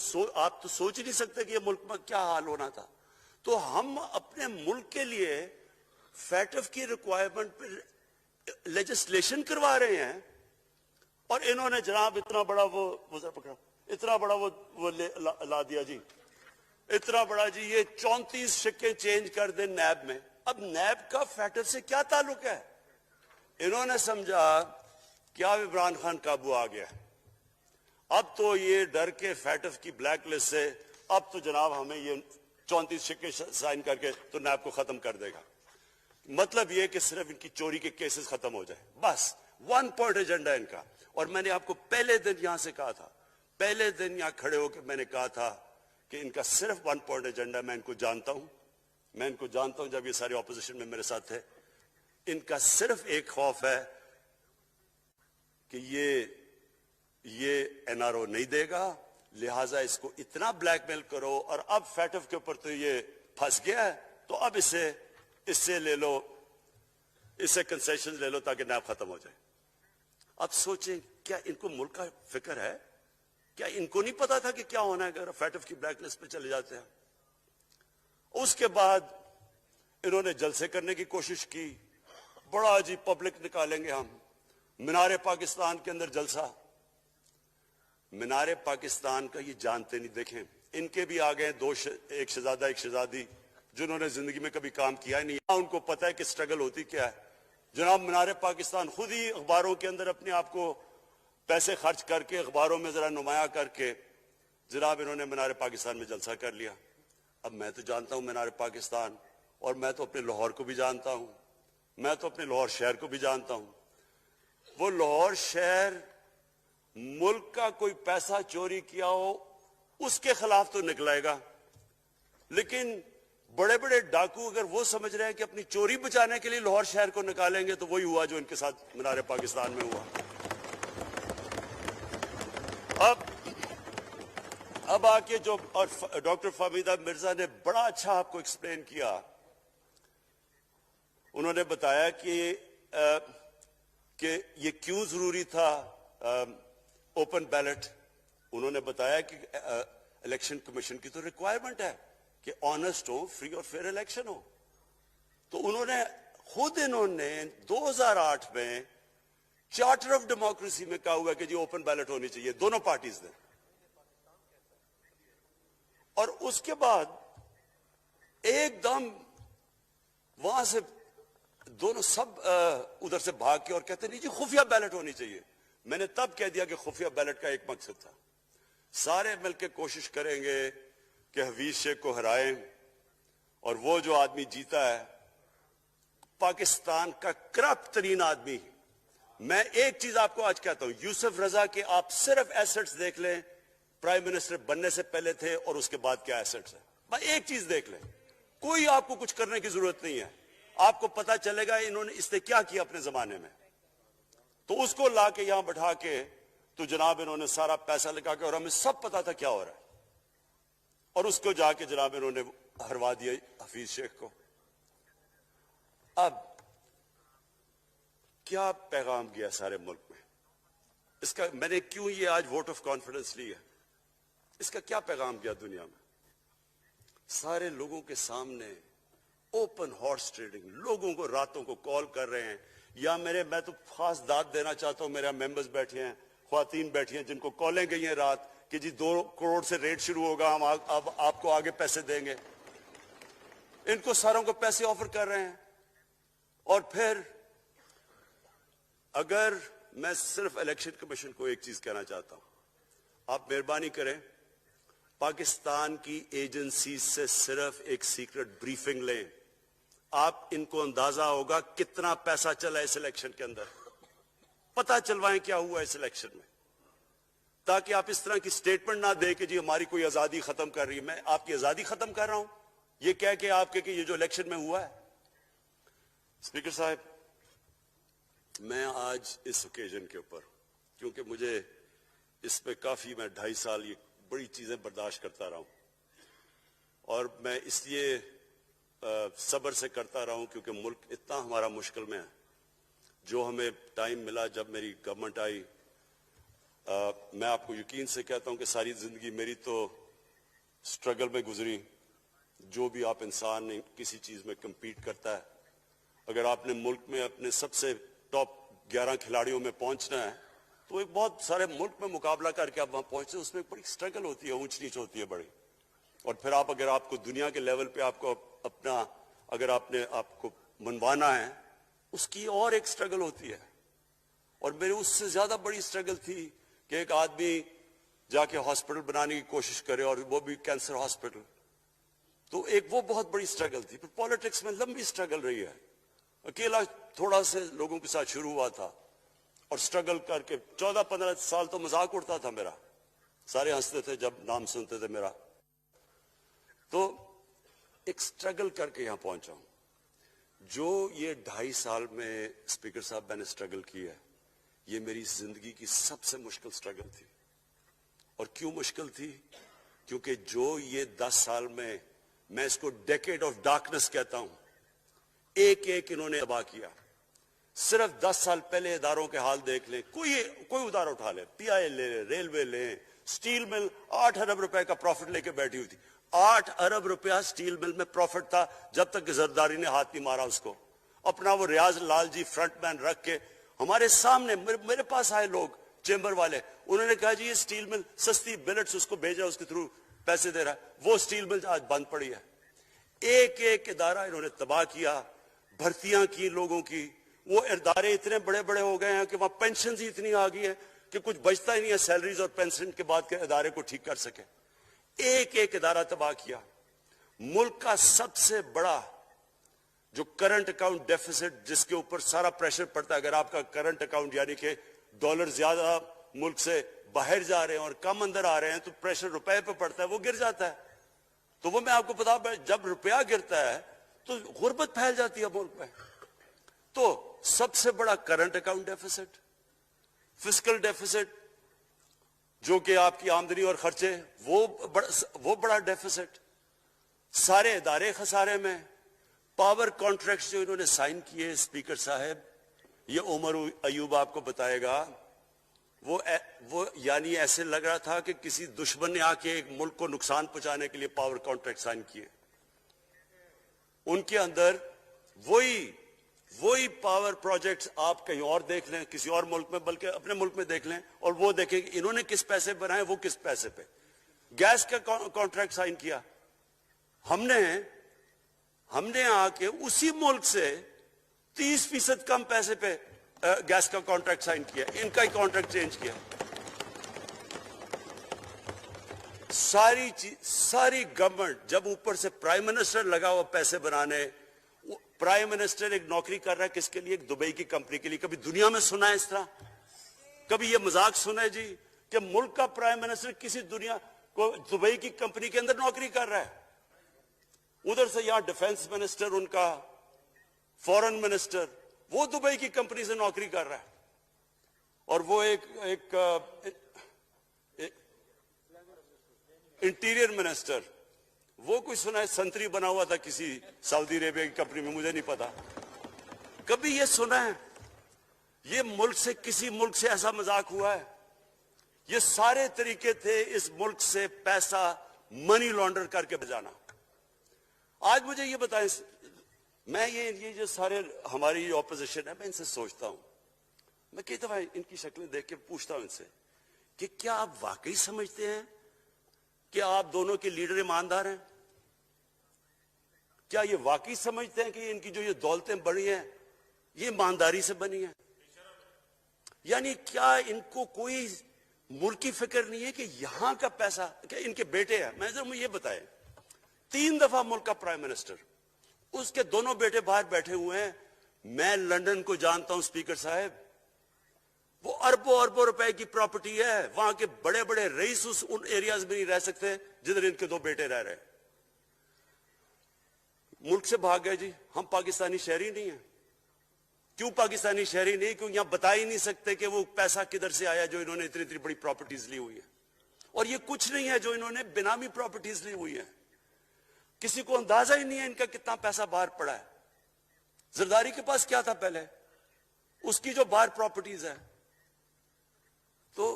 سوچ ہی نہیں سکتے کہ یہ ملک میں کیا حال ہونا تھا. تو ہم اپنے ملک کے لیے فیٹف کی ریکوائرمنٹ پہ لیجسلیشن کروا رہے ہیں، اور انہوں نے جناب اتنا بڑا اتنا بڑا وہ لا دیا جی، اتنا بڑا جی، یہ 34 شکیں چینج کر دیں نیب میں. اب نیب کا فیٹف سے کیا تعلق ہے؟ انہوں نے سمجھا کہ اب عمران خان قابو آ گیا، اب تو یہ ڈر کے فیٹف کی بلیک لسٹ سے اب تو جناب ہمیں یہ 34 شکیں سائن کر کے تو نیب کو ختم کر دے گا. مطلب یہ کہ صرف ان کی چوری کے کیسز ختم ہو جائے، بس 1 پوائنٹ ایجنڈا ان کا. اور میں نے آپ کو پہلے دن یہاں سے کہا تھا، پہلے دن یہاں کھڑے ہو کے میں نے کہا تھا کہ ان کا صرف 1 پوائنٹ ایجنڈا. میں ان کو جانتا ہوں، جب یہ سارے اپوزیشن میں میرے ساتھ تھے. ان کا صرف ایک خوف ہے کہ یہ این آر او نہیں دے گا، لہٰذا اس کو اتنا بلیک میل کرو. اور اب فیٹف کے اوپر تو یہ پھنس گیا ہے، تو اب اس سے لے لو، اس سے کنسیشن لے لو تاکہ نیب ختم ہو جائے. اب سوچیں، کیا ان کو ملک کا فکر ہے؟ کیا ان کو نہیں پتا تھا کہ کیا ہونا ہے اگر فیٹف کی بلیک لسٹ پہ چلے جاتے ہیں؟ اس کے بعد انہوں نے جلسے کرنے کی کوشش کی، بڑا جی پبلک نکالیں گے ہم، مینار پاکستان کے اندر جلسہ. مینار پاکستان کا یہ جانتے نہیں. دیکھیں ان کے بھی آ گئے ایک شہزادہ ایک شہزادی جنہوں نے زندگی میں کبھی کام کیا ہی نہیں، ان کو پتہ ہے کہ سٹرگل ہوتی کیا ہے. جناب مینار پاکستان خود ہی اخباروں کے اندر اپنے آپ کو پیسے خرچ کر کے اخباروں میں ذرا نمایاں کر کے جناب انہوں نے مینار پاکستان میں جلسہ کر لیا. اب میں تو جانتا ہوں مینار پاکستان، اور میں تو اپنے لاہور کو بھی جانتا ہوں، میں تو اپنے لاہور شہر کو بھی جانتا ہوں. وہ لاہور شہر ملک کا کوئی پیسہ چوری کیا ہو اس کے خلاف تو نکلائے گا، لیکن بڑے بڑے ڈاکو اگر وہ سمجھ رہے ہیں کہ اپنی چوری بچانے کے لیے لاہور شہر کو نکالیں گے تو وہی ہوا جو ان کے ساتھ مینار پاکستان میں ہوا. اب آ کے جو اور ڈاکٹر فہمیدہ مرزا نے بڑا اچھا آپ کو ایکسپلین کیا. انہوں نے بتایا کہ یہ کیوں ضروری تھا اوپن بیلٹ. انہوں نے بتایا کہ الیکشن کمیشن کی تو ریکوائرمنٹ ہے کہ آنسٹ ہو، فری اور فیئر الیکشن ہو. تو انہوں نے 2008 میں چارٹر آف ڈیموکریسی میں کہا ہوا کہ جی اوپن بیلٹ ہونی چاہیے دونوں پارٹیز نے. اور اس کے بعد ایک دم وہاں سے دونوں سب ادھر سے بھاگ کے اور کہتے نہیں جی خفیہ بیلٹ ہونی چاہیے. میں نے تب کہہ دیا کہ خفیہ بیلٹ کا ایک مقصد تھا، سارے مل کے کوشش کریں گے کہ حفیظ شیخ کو ہرائیں، اور وہ جو آدمی جیتا ہے پاکستان کا کرپٹ ترین آدمی. میں ایک چیز آپ کو آج کہتا ہوں، یوسف رضا کے آپ صرف ایسٹس دیکھ لیں، پرائم منسٹر بننے سے پہلے تھے اور اس کے بعد کیا ایسٹس ہیں. بس ایک چیز دیکھ لیں، کوئی آپ کو کچھ کرنے کی ضرورت نہیں ہے. آپ کو پتا چلے گا اس نے کیا کیا اپنے زمانے میں. تو اس کو لا کے یہاں بٹھا کے تو جناب انہوں نے سارا پیسہ لگا کے، اور ہمیں سب پتا تھا کیا ہو رہا ہے، اور اس کو جا کے جناب انہوں نے ہروا دیا حفیظ شیخ کو. اب کیا پیغام گیا سارے ملک میں؟ اس کا میں نے کیوں یہ آج ووٹ آف کانفیڈنس لی ہے، اس کا کیا پیغام گیا دنیا میں؟ سارے لوگوں کے سامنے اوپن ہارس ٹریڈنگ، لوگوں کو راتوں کو کال کر رہے ہیں. یا میں تو خاص داد دینا چاہتا ہوں، میرے ممبرز بیٹھے ہیں، خواتین بیٹھی ہیں جن کو کالیں گئی ہیں رات کہ جی 2 کروڑ سے ریٹ شروع ہوگا، ہم اب آپ کو آگے پیسے دیں گے. ان کو ساروں کو پیسے آفر کر رہے ہیں. اور پھر اگر میں صرف الیکشن کمیشن کو ایک چیز کہنا چاہتا ہوں، آپ مہربانی کریں پاکستان کی ایجنسی سے صرف ایک سیکرٹ بریفنگ لیں, آپ ان کو اندازہ ہوگا کتنا پیسہ چلا اس الیکشن کے اندر. پتہ چلوائیں کیا ہوا اس الیکشن میں, تاکہ آپ اس طرح کی سٹیٹمنٹ نہ دیں کہ جی ہماری کوئی آزادی ختم کر رہی ہے. میں آپ کی آزادی ختم کر رہا ہوں یہ کہہ کے آپ کہ یہ جو الیکشن میں ہوا ہے. اسپیکر صاحب, میں آج اس اوکیزن کے اوپر, کیونکہ مجھے اس پہ کافی, میں 2.5 سال یہ بڑی چیزیں برداشت کرتا رہا ہوں, اور میں اس لیے صبر سے کرتا رہا ہوں کیونکہ ملک اتنا ہمارا مشکل میں ہے. جو ہمیں ٹائم ملا جب میری گورنمنٹ آئی, میں آپ کو یقین سے کہتا ہوں کہ ساری زندگی میری تو سٹرگل میں گزری. جو بھی آپ انسان نے کسی چیز میں کمپیٹ کرتا ہے, اگر آپ نے ملک میں اپنے سب سے ٹاپ 11 کھلاڑیوں میں پہنچنا ہے تو ایک بہت سارے ملک میں مقابلہ کر کے آپ وہاں پہنچتے ہیں. اس میں بڑی سٹرگل ہوتی ہے, اونچ نیچ ہوتی ہے بڑی. اور پھر اگر آپ کو دنیا کے لیول پہ آپ کو اپنا, اگر آپ نے آپ کو منوانا ہے, اس کی اور ایک سٹرگل ہوتی ہے. اور میرے اس سے زیادہ بڑی سٹرگل تھی کہ ایک آدمی جا کے ہاسپٹل بنانے کی کوشش کرے, اور وہ بھی کینسر ہاسپٹل. تو ایک وہ بہت بڑی سٹرگل تھی. پھر پالیٹکس میں لمبی سٹرگل رہی ہے. اکیلا تھوڑا سے لوگوں کے ساتھ شروع ہوا تھا, اور سٹرگل کر کے 14-15 سال تو مذاق اڑتا تھا میرا, سارے ہنستے تھے جب نام سنتے تھے میرا. تو ایک سٹرگل کر کے یہاں پہنچا ہوں. جو یہ 2.5 سال میں اسپیکر صاحب میں نے سٹرگل کی ہے, یہ میری زندگی کی سب سے مشکل سٹرگل تھی. اور کیوں مشکل تھی؟ کیونکہ جو یہ 10 سال میں اس کو ڈیکیڈ آف ڈارکنس کہتا ہوں, ایک ایک انہوں نے تباہ کیا. صرف 10 سال پہلے اداروں کے حال دیکھ لیں, کوئی ادارہ اٹھا لیں, پی آئی لے لیں, ریلوے لیں, سٹیل مل 8 ارب روپے کا پروفٹ لے کے بیٹھی ہوئی تھی. 8 ارب روپیہ سٹیل مل میں پروفٹ تھا جب تک کہ زرداری نے ہاتھ نہیں مارا اس کو. اپنا وہ ریاض لال جی فرنٹ مین رکھ کے ہمارے سامنے, میرے پاس آئے لوگ چیمبر والے, انہوں نے کہا جی یہ سٹیل مل سستی بلٹس اس کو بھیجا, اس کے تھرو پیسے دے رہا ہے. وہ سٹیل مل آج بند پڑی ہے. ایک ایک ادارہ انہوں نے تباہ کیا, بھرتیاں کی لوگوں کی. وہ ادارے اتنے بڑے بڑے ہو گئے ہیں کہ وہاں پینشنز ہی اتنی آ گئی ہیں کہ کچھ بچتا ہی نہیں ہے سیلریز اور پینشن کے بعد کے ادارے کو ٹھیک کر سکے. ایک ایک ادارہ تباہ کیا. ملک کا سب سے بڑا جو کرنٹ اکاؤنٹ ڈیفیسٹ, جس کے اوپر سارا پریشر پڑتا ہے, اگر آپ کا کرنٹ اکاؤنٹ یعنی کہ ڈالر زیادہ ملک سے باہر جا رہے ہیں اور کم اندر آ رہے ہیں تو پریشر روپے پہ پڑتا ہے, وہ گر جاتا ہے. تو وہ میں آپ کو بتا, جب روپیہ گرتا ہے تو غربت پھیل جاتی ہے ملک میں. تو سب سے بڑا current account deficit, fiscal deficits جو کہ آپ کی آمدنی اور خرچے, وہ بڑا ڈیفیسٹ. سارے ادارے خسارے میں. پاور کانٹریکٹس جو انہوں نے سائن کیے اسپیکر صاحب, یہ عمر ایوب آپ کو بتائے گا, وہ یعنی ایسے لگ رہا تھا کہ کسی دشمن نے آ کے ایک ملک کو نقصان پہنچانے کے لیے پاور کانٹریکٹ سائن کیے. ان کے اندر وہی پاور پروجیکٹس آپ کہیں اور دیکھ لیں, کسی اور ملک میں, بلکہ اپنے ملک میں دیکھ لیں, اور وہ دیکھیں کہ انہوں نے کس پیسے بنائے, وہ کس پیسے پہ. گیس کا کانٹریکٹ سائن کیا ہم نے آ کے اسی ملک سے 30% کم پیسے پہ گیس کا کانٹریکٹ سائن کیا, ان کا ہی کانٹریکٹ چینج کیا. ساری گورنمنٹ جب اوپر سے پرائم منسٹر لگا ہوا پیسے بنانے, پرائم منسٹر ایک نوکری کر رہا ہے کس کے لیے, ایک دبئی کی کمپنی کے لیے. کبھی دنیا میں سنا ہے اس طرح؟ کبھی یہ مذاق سنا ہے جی کہ ملک کا پرائم منسٹر کسی دنیا کو دبئی کی کمپنی کے اندر نوکری کر رہا ہے؟ ادھر سے یہاں ڈیفنس منسٹر, ان کا فورن منسٹر, وہ دبئی کی کمپنی سے نوکری کر رہا ہے. اور وہ ایک انٹیریئر منسٹر, وہ کوئی سنا ہے سنتری بنا ہوا تھا کسی سعودی عربیہ کی کمپنی میں, مجھے نہیں پتا. کبھی یہ سنا ہے یہ ملک سے, کسی ملک سے ایسا مذاق ہوا ہے؟ یہ سارے طریقے تھے اس ملک سے پیسہ منی لانڈر کر کے بجانا. آج مجھے یہ بتائیں, میں یہ جو سارے ہماری اپوزیشن ہے, میں ان سے سوچتا ہوں, میں کئی دفعہ ان کی شکلیں دیکھ کے پوچھتا ہوں ان سے کہ کیا آپ واقعی سمجھتے ہیں کہ آپ دونوں کے لیڈر ایماندار ہیں؟ کیا یہ واقعی سمجھتے ہیں کہ ان کی جو یہ دولتیں بڑی ہیں یہ ایمانداری سے بنی ہیں؟ یعنی کیا ان کو کوئی ملک کی فکر نہیں ہے کہ یہاں کا پیسہ کہ ان کے بیٹے ہیں. میں ذرا یہ بتائیں, 3 دفعہ ملک کا پرائم منسٹر, اس کے دونوں بیٹے باہر بیٹھے ہوئے ہیں. میں لندن کو جانتا ہوں اسپیکر صاحب, وہ اربوں اربوں روپے کی پراپرٹی ہے. وہاں کے بڑے بڑے رئیس ان ایریاز میں نہیں رہ سکتے جدھر ان کے 2 بیٹے رہ رہے. ملک سے بھاگ گئے. جی ہم پاکستانی شہری نہیں ہیں. کیوں پاکستانی شہری نہیں؟ کیوں یہاں بتا ہی نہیں سکتے کہ وہ پیسہ کدھر سے آیا جو انہوں نے اتنی بڑی پراپرٹیز لی ہوئی ہے. اور یہ کچھ نہیں ہے جو انہوں نے بنامی پراپرٹیز لی ہوئی ہے. کسی کو اندازہ ہی نہیں ہے ان کا کتنا پیسہ باہر پڑا ہے. زرداری کے پاس کیا تھا پہلے, اس کی جو باہر پراپرٹیز ہے. تو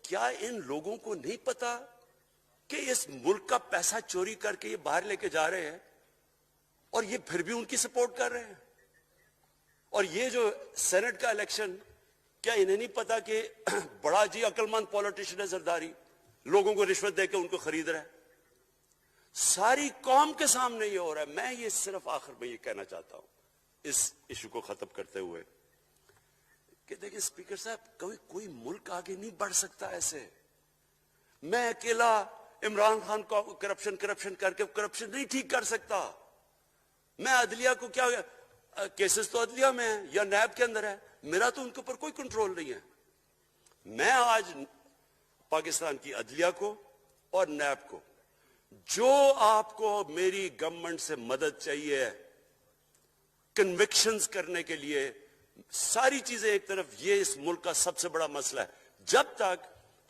کیا ان لوگوں کو نہیں پتا کہ اس ملک کا پیسہ چوری کر کے یہ باہر لے کے جا رہے ہیں اور یہ پھر بھی ان کی سپورٹ کر رہے ہیں؟ اور یہ جو سینٹ کا الیکشن, کیا انہیں نہیں پتا کہ بڑا جی عقل مند پولیٹیشن ہے زرداری, لوگوں کو رشوت دے کے ان کو خرید رہا ہے. ساری قوم کے سامنے یہ ہو رہا ہے. میں یہ صرف آخر میں یہ کہنا چاہتا ہوں اس ایشو کو ختم کرتے ہوئے کہ دیکھیں اسپیکر صاحب, کوئی ملک آگے نہیں بڑھ سکتا ایسے. میں اکیلا عمران خان کو کرپشن کر کے کرپشن نہیں ٹھیک کر سکتا. میں عدلیہ کو کیا, کیسز تو عدلیہ میں ہے یا نیب کے اندر ہے, میرا تو ان کے اوپر کوئی کنٹرول نہیں ہے. میں آج پاکستان کی عدلیہ کو اور نیب کو, جو آپ کو میری گورنمنٹ سے مدد چاہیے کنوکشنز کرنے کے لیے, ساری چیزیں ایک طرف, یہ اس ملک کا سب سے بڑا مسئلہ ہے. جب تک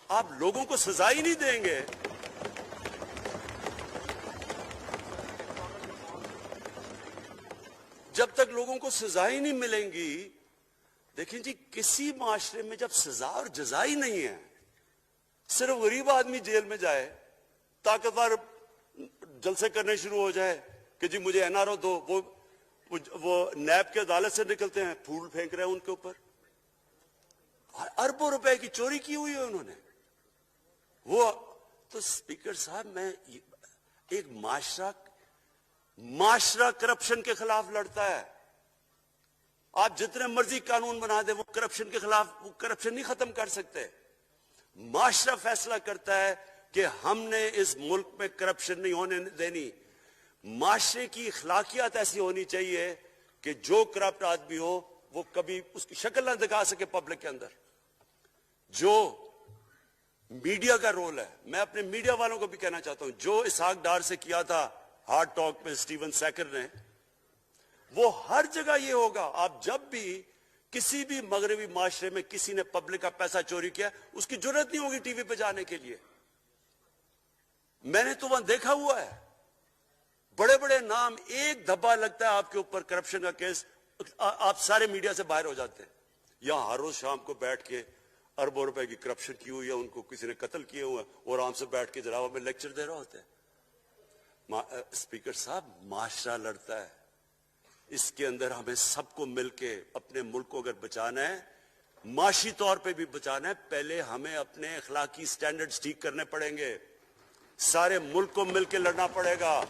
آپ لوگوں کو سزا ہی نہیں دیں گے, جب تک لوگوں کو سزا ہی نہیں ملیں گی. دیکھیں جی, کسی معاشرے میں جب سزا اور جزا ہی نہیں ہے, صرف غریب آدمی جیل میں جائے, طاقتور جلسے کرنے شروع ہو جائے کہ جی مجھے NRO دو, وہ نیب کے عدالت سے نکلتے ہیں, پھول پھینک رہے ہیں ان کے اوپر. اربوں روپے کی چوری کی ہوئی ہے انہوں نے. وہ تو اسپیکر صاحب, میں ایک معاشرہ کرپشن کے خلاف لڑتا ہے. آپ جتنے مرضی قانون بنا دیں, وہ کرپشن کے خلاف, وہ کرپشن نہیں ختم کر سکتے. معاشرہ فیصلہ کرتا ہے کہ ہم نے اس ملک میں کرپشن نہیں ہونے دینی. معاشرے کی اخلاقیات ایسی ہونی چاہیے کہ جو کرپٹ آدمی ہو وہ کبھی اس کی شکل نہ دکھا سکے پبلک کے اندر. جو میڈیا کا رول ہے, میں اپنے میڈیا والوں کو بھی کہنا چاہتا ہوں, جو اسحاق ڈار سے کیا تھا ہارڈ ٹاک میں اسٹیون سیکر نے, وہ ہر جگہ یہ ہوگا. آپ جب بھی کسی بھی مغربی معاشرے میں کسی نے پبلک کا پیسہ چوری کیا, اس کی جرات نہیں ہوگی ٹی وی پہ جانے کے لیے. میں نے تو وہاں دیکھا ہوا ہے, بڑے بڑے نام, ایک دھبا لگتا ہے آپ کے اوپر کرپشن کا کیس, آپ سارے میڈیا سے باہر ہو جاتے ہیں. یہاں ہر روز شام کو بیٹھ کے اربوں روپے کی کرپشن کی ہوئی ہے, ان کو کسی نے قتل کیے ہوئے ہیں, اور آرام سے بیٹھ کے جناب میں لیکچر دے رہا ہوتا ہے. اسپیکر صاحب, معاشرہ لڑتا ہے, اس کے اندر ہمیں سب کو مل کے اپنے ملک کو اگر بچانا ہے, معاشی طور پہ بھی بچانا ہے, پہلے ہمیں اپنے اخلاقی سٹینڈرڈز ٹھیک کرنے پڑیں گے. سارے ملک کو مل کے لڑنا پڑے گا.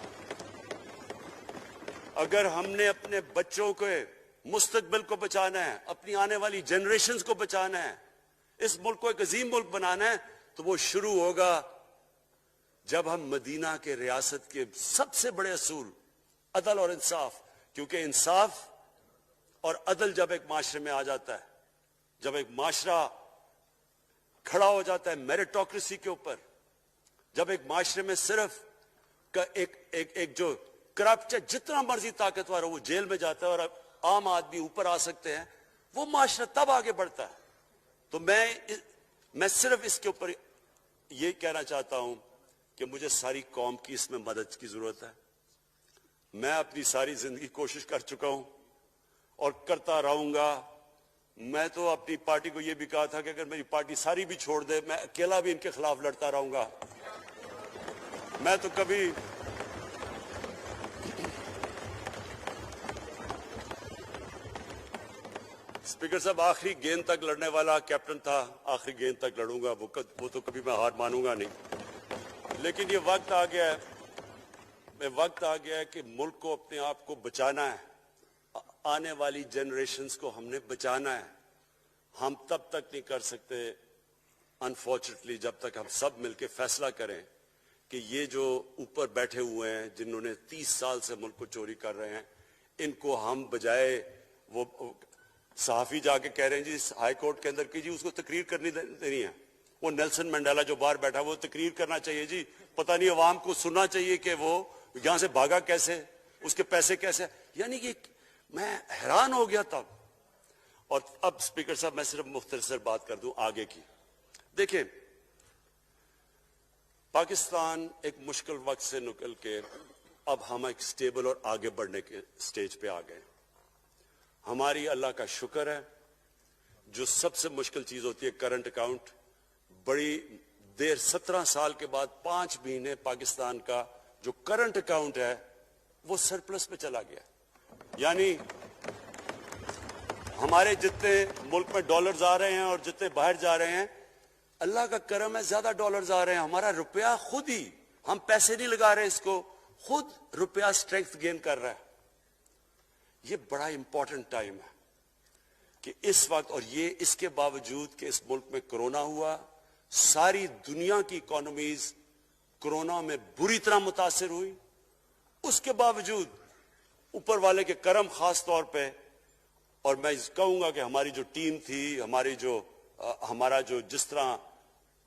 اگر ہم نے اپنے بچوں کے مستقبل کو بچانا ہے, اپنی آنے والی جنریشنز کو بچانا ہے, اس ملک کو ایک عظیم ملک بنانا ہے, تو وہ شروع ہوگا جب ہم مدینہ کے ریاست کے سب سے بڑے اصول عدل اور انصاف, کیونکہ انصاف اور عدل جب ایک معاشرے میں آ جاتا ہے, جب ایک معاشرہ کھڑا ہو جاتا ہے میریٹوکریسی کے اوپر, جب ایک معاشرے میں صرف ایک جو کرپٹ ہے, جتنا مرضی طاقتور ہو وہ جیل میں جاتا ہے اور عام آدمی اوپر آ سکتے ہیں, وہ معاشرہ تب آگے بڑھتا ہے. تو میں صرف اس کے اوپر یہ کہنا چاہتا ہوں کہ مجھے ساری قوم کی اس میں مدد کی ضرورت ہے. میں اپنی ساری زندگی کوشش کر چکا ہوں اور کرتا رہوں گا. میں تو اپنی پارٹی کو یہ بھی کہا تھا کہ اگر میری پارٹی ساری بھی چھوڑ دے, میں اکیلا بھی ان کے خلاف لڑتا رہوں گا. میں تو کبھی اسپیکر صاحب آخری گیند تک لڑنے والا کیپٹن تھا, آخری گیند تک لڑوں گا, وہ تو کبھی میں ہار مانوں گا نہیں. لیکن یہ وقت آ گیا ہے کہ ملک کو اپنے آپ کو بچانا ہے, آنے والی جنریشنز کو ہم نے بچانا ہے. ہم تب تک نہیں کر سکتے انفارچونیٹلی جب تک ہم سب مل کے فیصلہ کریں کہ یہ جو اوپر بیٹھے ہوئے ہیں جنہوں نے 30 سال سے ملک کو چوری کر رہے ہیں، ان کو ہم بجائے وہ صحافی جا کے کہہ رہے ہیں جی ہائی کورٹ کے اندر کی جی اس کو تقریر کرنی دینی ہے، وہ نیلسن منڈیلا جو باہر بیٹھا وہ تقریر کرنا چاہیے جی، پتہ نہیں عوام کو سننا چاہیے کہ وہ یہاں سے بھاگا کیسے، اس کے پیسے کیسے، یعنی کہ میں حیران ہو گیا تب۔ اور اب اسپیکر صاحب میں صرف مختصر بات کر دوں آگے کی۔ دیکھیں پاکستان ایک مشکل وقت سے نکل کے اب ہم ایک سٹیبل اور آگے بڑھنے کے سٹیج پہ آ گئے۔ ہماری اللہ کا شکر ہے، جو سب سے مشکل چیز ہوتی ہے کرنٹ اکاؤنٹ، بڑی دیر 17 سال کے بعد 5 مہینے پاکستان کا جو کرنٹ اکاؤنٹ ہے وہ سرپلس میں چلا گیا، یعنی ہمارے جتنے ملک میں ڈالرز آ رہے ہیں اور جتنے باہر جا رہے ہیں، اللہ کا کرم ہے زیادہ ڈالرز آ رہے ہیں، ہمارا روپیہ خود ہی، ہم پیسے نہیں لگا رہے اس کو، خود روپیہ اسٹرینگتھ گین کر رہا ہے۔ یہ بڑا امپورٹنٹ ٹائم ہے کہ اس وقت، اور یہ اس کے باوجود کہ اس ملک میں کرونا ہوا، ساری دنیا کی اکانومیز کرونا میں بری طرح متاثر ہوئی، اس کے باوجود اوپر والے کے کرم خاص طور پہ، اور میں کہوں گا کہ ہماری جو ٹیم تھی، ہمارا جو جس طرح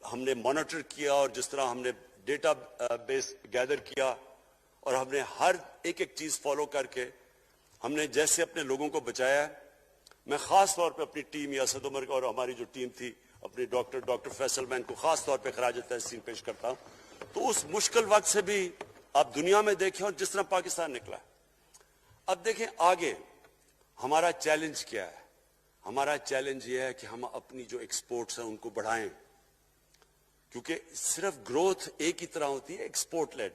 ہم نے مانیٹر کیا اور جس طرح ہم نے ڈیٹا بیس گیدر کیا اور ہم نے ہر ایک چیز فالو کر کے ہم نے جیسے اپنے لوگوں کو بچایا ہے، میں خاص طور پہ اپنی ٹیم اسد عمر اور ہماری جو ٹیم تھی اپنی ڈاکٹر فیصل، میں ان کو خاص طور پہ خراج تحسین پیش کرتا ہوں۔ تو اس مشکل وقت سے بھی آپ دنیا میں دیکھیں اور جس طرح پاکستان نکلا۔ اب دیکھیں آگے ہمارا چیلنج کیا ہے۔ ہمارا چیلنج یہ ہے کہ ہم اپنی جو ایکسپورٹس ہیں ان کو بڑھائیں، کیونکہ صرف گروتھ ایک ہی طرح ہوتی ہے، ایکسپورٹ لیڈ۔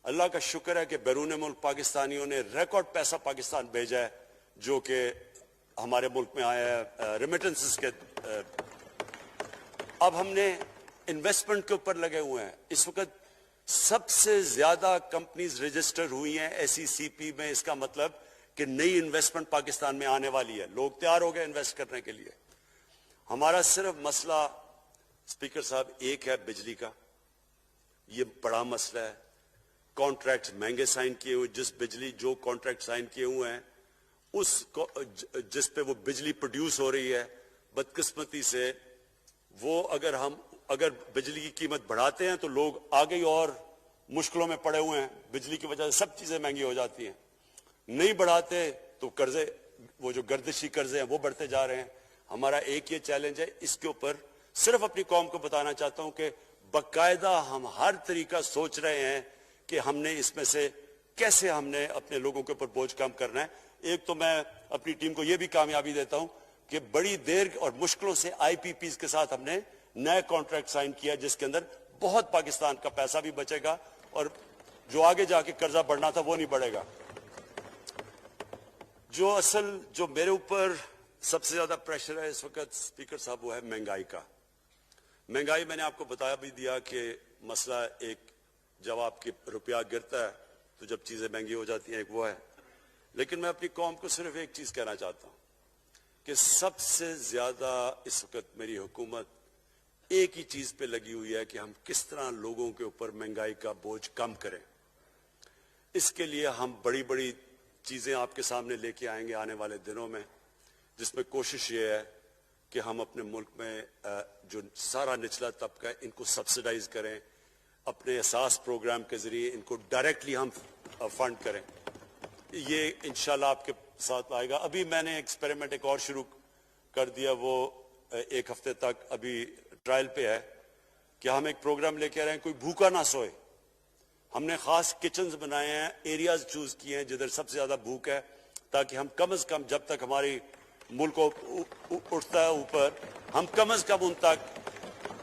اللہ کا شکر ہے کہ بیرون ملک پاکستانیوں نے ریکارڈ پیسہ پاکستان بھیجا ہے جو کہ ہمارے ملک میں آیا ہے ریمیٹنسز کے۔ اب ہم نے انویسٹمنٹ کے اوپر لگے ہوئے ہیں، اس وقت سب سے زیادہ کمپنیز رجسٹر ہوئی ہیں ایس ای سی پی میں، اس کا مطلب کہ نئی انویسٹمنٹ پاکستان میں آنے والی ہے، لوگ تیار ہو گئے انویسٹ کرنے کے لیے۔ ہمارا صرف مسئلہ اسپیکر صاحب ایک ہے بجلی کا، یہ بڑا مسئلہ ہے۔ کانٹریکٹ مہنگے سائن کیے ہوئے، جو کانٹریکٹ سائن کیے ہوئے ہیں جس پہ وہ بجلی پروڈیوس ہو رہی ہے، بدقسمتی سے وہ اگر بجلی کی قیمت بڑھاتے ہیں تو لوگ آگے اور مشکلوں میں پڑے ہوئے ہیں، بجلی کی وجہ سے سب چیزیں مہنگی ہو جاتی ہیں، نہیں بڑھاتے تو قرضے، وہ جو گردشی قرضے ہیں وہ بڑھتے جا رہے ہیں۔ ہمارا ایک یہ چیلنج ہے، اس کے اوپر صرف اپنی قوم کو بتانا چاہتا ہوں کہ باقاعدہ ہم ہر طریقہ سوچ رہے ہیں کہ ہم نے اس میں سے کیسے ہم نے اپنے لوگوں کے اوپر بوجھ کم کرنا ہے۔ ایک تو میں اپنی ٹیم کو یہ بھی کامیابی دیتا ہوں کہ بڑی دیر اور مشکلوں سے آئی پی پیز کے ساتھ ہم نے نئے کانٹریکٹ سائن کیا جس کے اندر بہت پاکستان کا پیسہ بھی بچے گا اور جو آگے جا کے قرضہ بڑھنا تھا وہ نہیں بڑھے گا۔ جو میرے اوپر سب سے زیادہ پریشر ہے اس وقت اسپیکر صاحب وہ ہے مہنگائی کا۔ مہنگائی میں نے آپ کو بتایا بھی دیا کہ مسئلہ ایک، جب آپ کی روپیہ گرتا ہے تو جب چیزیں مہنگی ہو جاتی ہیں، ایک وہ ہے۔ لیکن میں اپنی قوم کو صرف ایک چیز کہنا چاہتا ہوں کہ سب سے زیادہ اس وقت میری حکومت ایک ہی چیز پہ لگی ہوئی ہے کہ ہم کس طرح لوگوں کے اوپر مہنگائی کا بوجھ کم کریں۔ اس کے لیے ہم بڑی بڑی چیزیں آپ کے سامنے لے کے آئیں گے آنے والے دنوں میں، جس میں کوشش یہ ہے کہ ہم اپنے ملک میں جو سارا نچلا طبقہ ہے ان کو سبسڈائز کریں، اپنے اساس پروگرام کے ذریعے ان کو ڈائریکٹلی ہم فنڈ کریں۔ یہ انشاءاللہ آپ کے ساتھ آئے گا۔ ابھی میں نے ایکسپیریمنٹ ایک اور شروع کر دیا، وہ 1 ہفتے تک ابھی ٹرائل پہ ہے کہ ہم ایک پروگرام لے کے آ رہے ہیں کوئی بھوکا نہ سوئے۔ ہم نے خاص کچنز بنائے ہیں، ایریاز چوز کیے ہیں جدھر سب سے زیادہ بھوک ہے، تاکہ ہم کم از کم جب تک ہماری ملک اٹھتا ہے اوپر، ہم کم از کم ان تک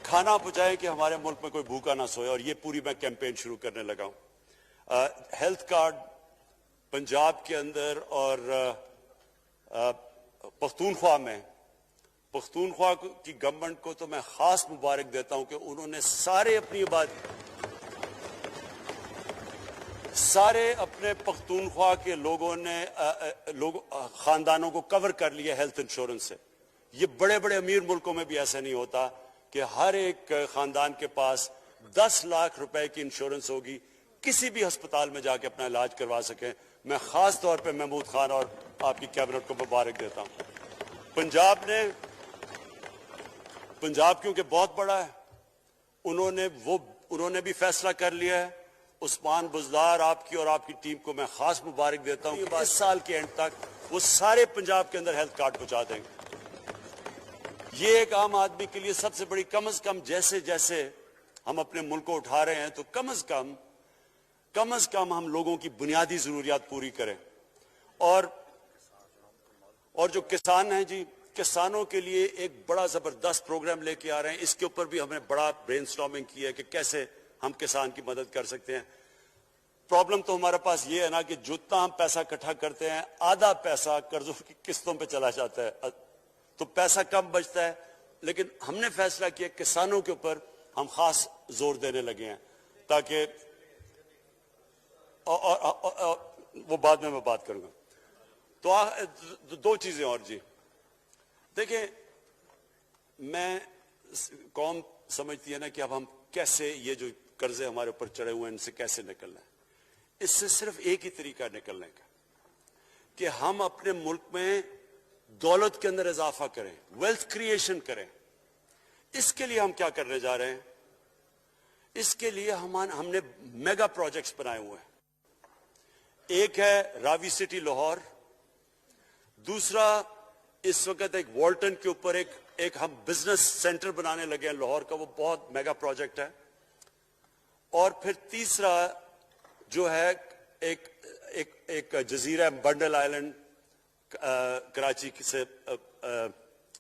کھانا پہنچائیں کہ ہمارے ملک میں کوئی بھوکا نہ سوئے۔ اور یہ پوری میں کیمپین شروع کرنے لگا ہوں۔ ہیلتھ کارڈ پنجاب کے اندر اور پختونخوا میں، پختونخوا کی گورنمنٹ کو تو میں خاص مبارک دیتا ہوں کہ انہوں نے سارے اپنے پختونخوا کے لوگوں نے خاندانوں کو کور کر لیا ہیلتھ انشورنس سے۔ یہ بڑے بڑے امیر ملکوں میں بھی ایسا نہیں ہوتا کہ ہر ایک خاندان کے پاس 10 لاکھ روپے کی انشورنس ہوگی, کسی بھی ہسپتال میں جا کے اپنا علاج کروا سکیں. میں خاص طور پہ محمود خان اور آپ کی کیبنٹ کو مبارک دیتا ہوں. پنجاب کیونکہ بہت بڑا ہے, انہوں نے بھی فیصلہ کر لیا ہے. عثمان بزدار آپ کی اور آپ کی ٹیم کو میں خاص مبارک دیتا ہوں کہ اس سال کے اینڈ تک وہ سارے پنجاب کے اندر ہیلتھ کارڈ پہنچا دیں گے. یہ ایک عام آدمی کے لیے سب سے بڑی, کم از کم جیسے جیسے ہم اپنے ملک کو اٹھا رہے ہیں تو کم از کم ہم لوگوں کی بنیادی ضروریات پوری کریں. اور جو کسان ہیں جی, کسانوں کے لیے ایک بڑا زبردست پروگرام لے کے آ رہے ہیں. اس کے اوپر بھی ہم نے بڑا برین سٹارمنگ کی ہے کہ کیسے ہم کسان کی مدد کر سکتے ہیں. پرابلم تو ہمارے پاس یہ ہے نا کہ جتنا ہم پیسہ اکٹھا کرتے ہیں آدھا پیسہ قرضوں کی قسطوں پہ چلا جاتا ہے, تو پیسہ کم بچتا ہے. لیکن ہم نے فیصلہ کیا کسانوں کے اوپر ہم خاص زور دینے لگے ہیں تاکہ وہ بعد میں بات کروں گا. تو 2 چیزیں اور جی. دیکھیں, میں قوم سمجھتی ہے نا کہ اب ہم کیسے یہ جو قرضے ہمارے اوپر چڑھے ہوئے ہیں ان سے کیسے نکلنا ہے. اس سے صرف ایک ہی طریقہ نکلنے کا کہ ہم اپنے ملک میں دولت کے اندر اضافہ کریں, ویلتھ کریشن کریں. اس کے لیے ہم کیا کرنے جا رہے ہیں؟ اس کے لیے ہم نے میگا پروجیکٹس بنائے ہوئے ہیں. ایک ہے راوی سٹی لاہور, دوسرا اس وقت ایک والٹن کے اوپر ایک ہم بزنس سینٹر بنانے لگے ہیں لاہور کا, وہ بہت میگا پروجیکٹ ہے. اور پھر تیسرا جو ہے ایک جزیرہ بنڈل آئلینڈ کراچی سے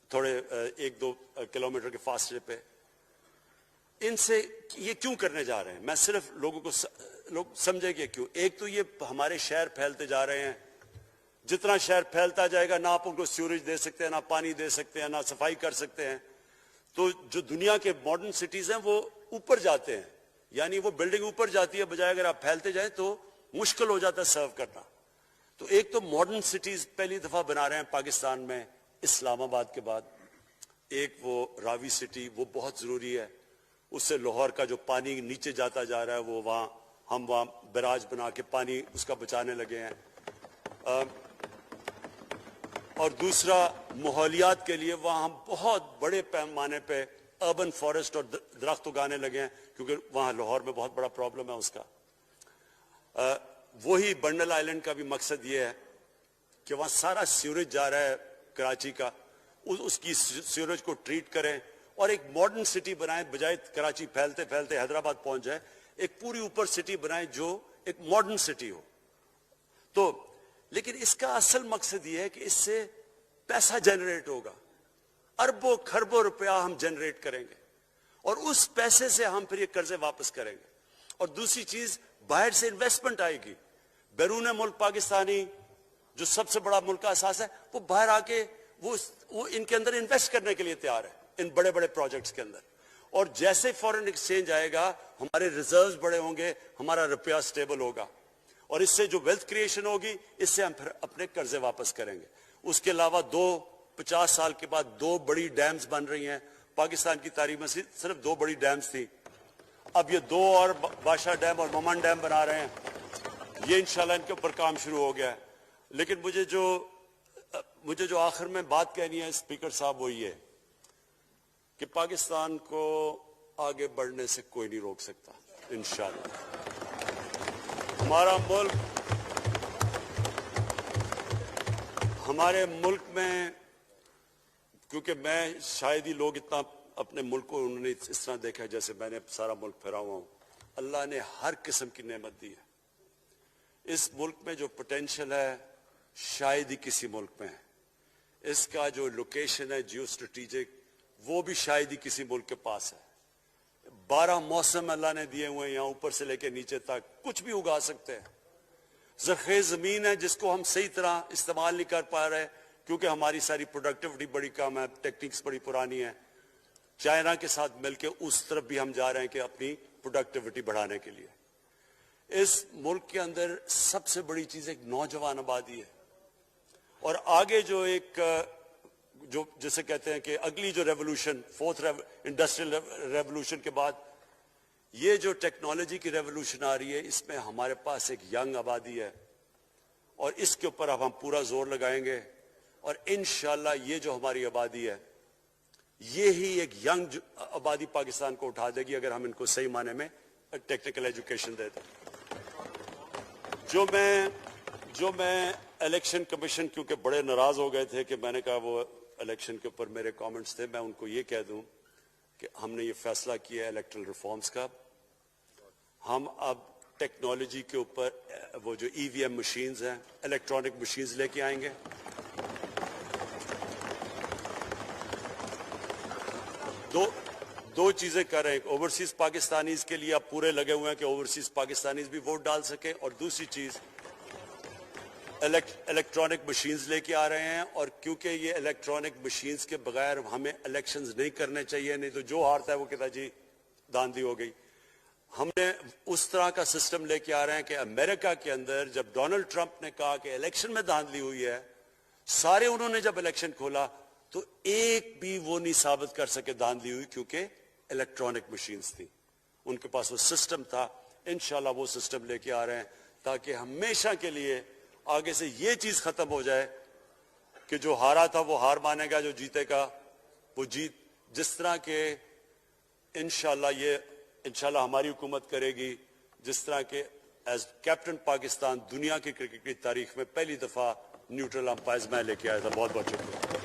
تھوڑے 1-2 کلومیٹر کے فاصلے پہ. ان سے یہ کیوں کرنے جا رہے ہیں, میں صرف لوگ سمجھے کہ کیوں. ایک تو یہ ہمارے شہر پھیلتے جا رہے ہیں, جتنا شہر پھیلتا جائے گا نہ آپ ان کو سیوریج دے سکتے ہیں, نہ پانی دے سکتے ہیں, نہ صفائی کر سکتے ہیں. تو جو دنیا کے ماڈرن سٹیز ہیں وہ اوپر جاتے ہیں, یعنی وہ بلڈنگ اوپر جاتی ہے, بجائے اگر آپ پھیلتے جائیں تو مشکل ہو جاتا ہے سرو کرنا. تو ایک تو ماڈرن سٹیز پہلی دفعہ بنا رہے ہیں پاکستان میں اسلام آباد کے بعد. ایک وہ راوی سٹی, وہ بہت ضروری ہے. اس سے لاہور کا جو پانی نیچے جاتا جا رہا ہے وہ ہم وہاں بیراج بنا کے پانی اس کا بچانے لگے ہیں. اور دوسرا ماحولیات کے لیے وہاں ہم بہت بڑے پیمانے پہ اربن فارسٹ اور درخت اگانے لگے ہیں, کیونکہ وہاں لاہور میں بہت بڑا پرابلم ہے اس کا. وہی بنڈل آئلینڈ کا بھی مقصد یہ ہے کہ وہاں سارا سیوریج جا رہا ہے کراچی کا, اس کی سیوریج کو ٹریٹ کریں اور ایک ماڈرن سٹی بنائیں, بجائے کراچی پھیلتے پھیلتے حیدرآباد پہنچ جائے, ایک پوری اوپر سٹی بنائیں جو ایک ماڈرن سٹی ہو. تو لیکن اس کا اصل مقصد یہ ہے کہ اس سے پیسہ جنریٹ ہوگا, اربوں کھربوں روپیہ ہم جنریٹ کریں گے اور اس پیسے سے ہم پھر یہ قرضے واپس کریں گے. اور دوسری چیز, باہر سے انویسٹمنٹ آئے گی. بیرون ملک پاکستانی جو سب سے بڑا ملک کا اساس ہے وہ باہر آ کے وہ ان کے اندر انویسٹ کرنے کے لیے تیار ہے, ان بڑے بڑے پروجیکٹس کے اندر. اور جیسے فورن ایکسچینج آئے گا ہمارے ریزروز بڑے ہوں گے, ہمارا روپیہ سٹیبل ہوگا, اور اس سے جو ویلتھ کریشن ہوگی اس سے ہم پھر اپنے قرضے واپس کریں گے. اس کے علاوہ 50 سال کے بعد 2 بڑی ڈیمز بن رہی ہیں پاکستان کی تاریخ میں. صرف 2 بڑی ڈیمز تھی, اب یہ 2 اور بادشاہ ڈیم اور ممن ڈیم بنا رہے ہیں. یہ انشاءاللہ ان کے اوپر کام شروع ہو گیا ہے. لیکن مجھے جو آخر میں بات کہنی ہے اسپیکر صاحب وہ یہ کہ پاکستان کو آگے بڑھنے سے کوئی نہیں روک سکتا انشاءاللہ. ہمارے ملک میں, کیونکہ میں شاید ہی لوگ اتنا اپنے ملک کو انہوں نے اس طرح دیکھا ہے جیسے میں نے سارا ملک پھیرا ہوا ہوں. اللہ نے ہر قسم کی نعمت دی ہے. اس ملک میں جو پوٹینشل ہے شاید ہی کسی ملک میں ہے. اس کا جو لوکیشن ہے جیو اسٹریٹجک وہ بھی شاید ہی کسی ملک کے پاس ہے. 12 موسم اللہ نے دیے ہوئے ہیں, یہاں اوپر سے لے کے نیچے تک کچھ بھی اگا سکتے ہیں. زرخیز زمین ہے جس کو ہم صحیح طرح استعمال نہیں کر پا رہے کیونکہ ہماری ساری پروڈکٹیوٹی بڑی کم ہے, ٹیکنیکس بڑی پرانی ہے. چائنا کے ساتھ مل کے اس طرف بھی ہم جا رہے ہیں کہ اپنی پروڈکٹیوٹی بڑھانے کے لیے. اس ملک کے اندر سب سے بڑی چیز ایک نوجوان آبادی ہے, اور آگے جو ایک جو جسے کہتے ہیں کہ اگلی جو ریولوشن، فورتھ انڈسٹریل ریولوشن کے بعد یہ جو ٹیکنالوجی کی ریولوشن آ رہی ہے، اس میں ہمارے پاس ایک ینگ آبادی ہے اور اس کے اوپر اب ہم پورا زور لگائیں گے، اور انشاءاللہ یہ جو ہماری آبادی ہے یہی ایک ینگ آبادی پاکستان کو اٹھا دے گی اگر ہم ان کو صحیح معنی میں ٹیکنیکل ایجوکیشن دے دیں۔ جو میں الیکشن کمیشن کیونکہ بڑے ناراض ہو گئے تھے کہ میں نے کہا وہ الیکشن کے اوپر میرے کامنٹس تھے، میں ان کو یہ کہہ دوں کہ ہم نے یہ فیصلہ کیا ہے الیکٹرل ریفارمز کا، ہم اب ٹیکنالوجی کے اوپر وہ جو ای وی ایم مشینز ہیں، الیکٹرانک مشینز لے کے آئیں گے۔ دو چیزیں کر رہے ہیں، اوورسیز پاکستانیز کے لیے آپ پورے لگے ہوئے ہیں کہ اوورسیز پاکستانیز بھی ووٹ ڈال سکیں، اور دوسری چیز الیکٹرانک مشینز لے کے آ رہے ہیں، اور کیونکہ یہ الیکٹرانک مشینز کے بغیر ہمیں الیکشنز نہیں کرنے چاہیے، نہیں تو جو ہارتا ہے وہ کہتا ہے جی داندھی ہو گئی۔ ہم نے اس طرح کا سسٹم لے کے آ رہے ہیں کہ امریکہ کے اندر جب ڈونلڈ ٹرمپ نے کہا کہ الیکشن میں دھاندلی ہوئی ہے، سارے انہوں نے جب الیکشن کھولا تو ایک بھی وہ نہیں ثابت کر سکے دھاندلی ہوئی، کیونکہ الیکٹرانک مشینز تھی، ان کے پاس وہ سسٹم تھا۔ انشاءاللہ وہ سسٹم لے کے آ رہے ہیں تاکہ ہمیشہ کے لیے آگے سے یہ چیز ختم ہو جائے کہ جو ہارا تھا وہ ہار مانے گا، جو جیتے گا وہ جیت، جس طرح کہ انشاءاللہ ہماری حکومت کرے گی، جس طرح کہ ایز کیپٹن پاکستان دنیا کی کرکٹ کی تاریخ میں پہلی دفعہ نیوٹرل امپائرز میں لے کے آیا تھا۔ بہت بہت شکریہ۔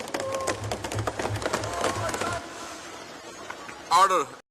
آرڈر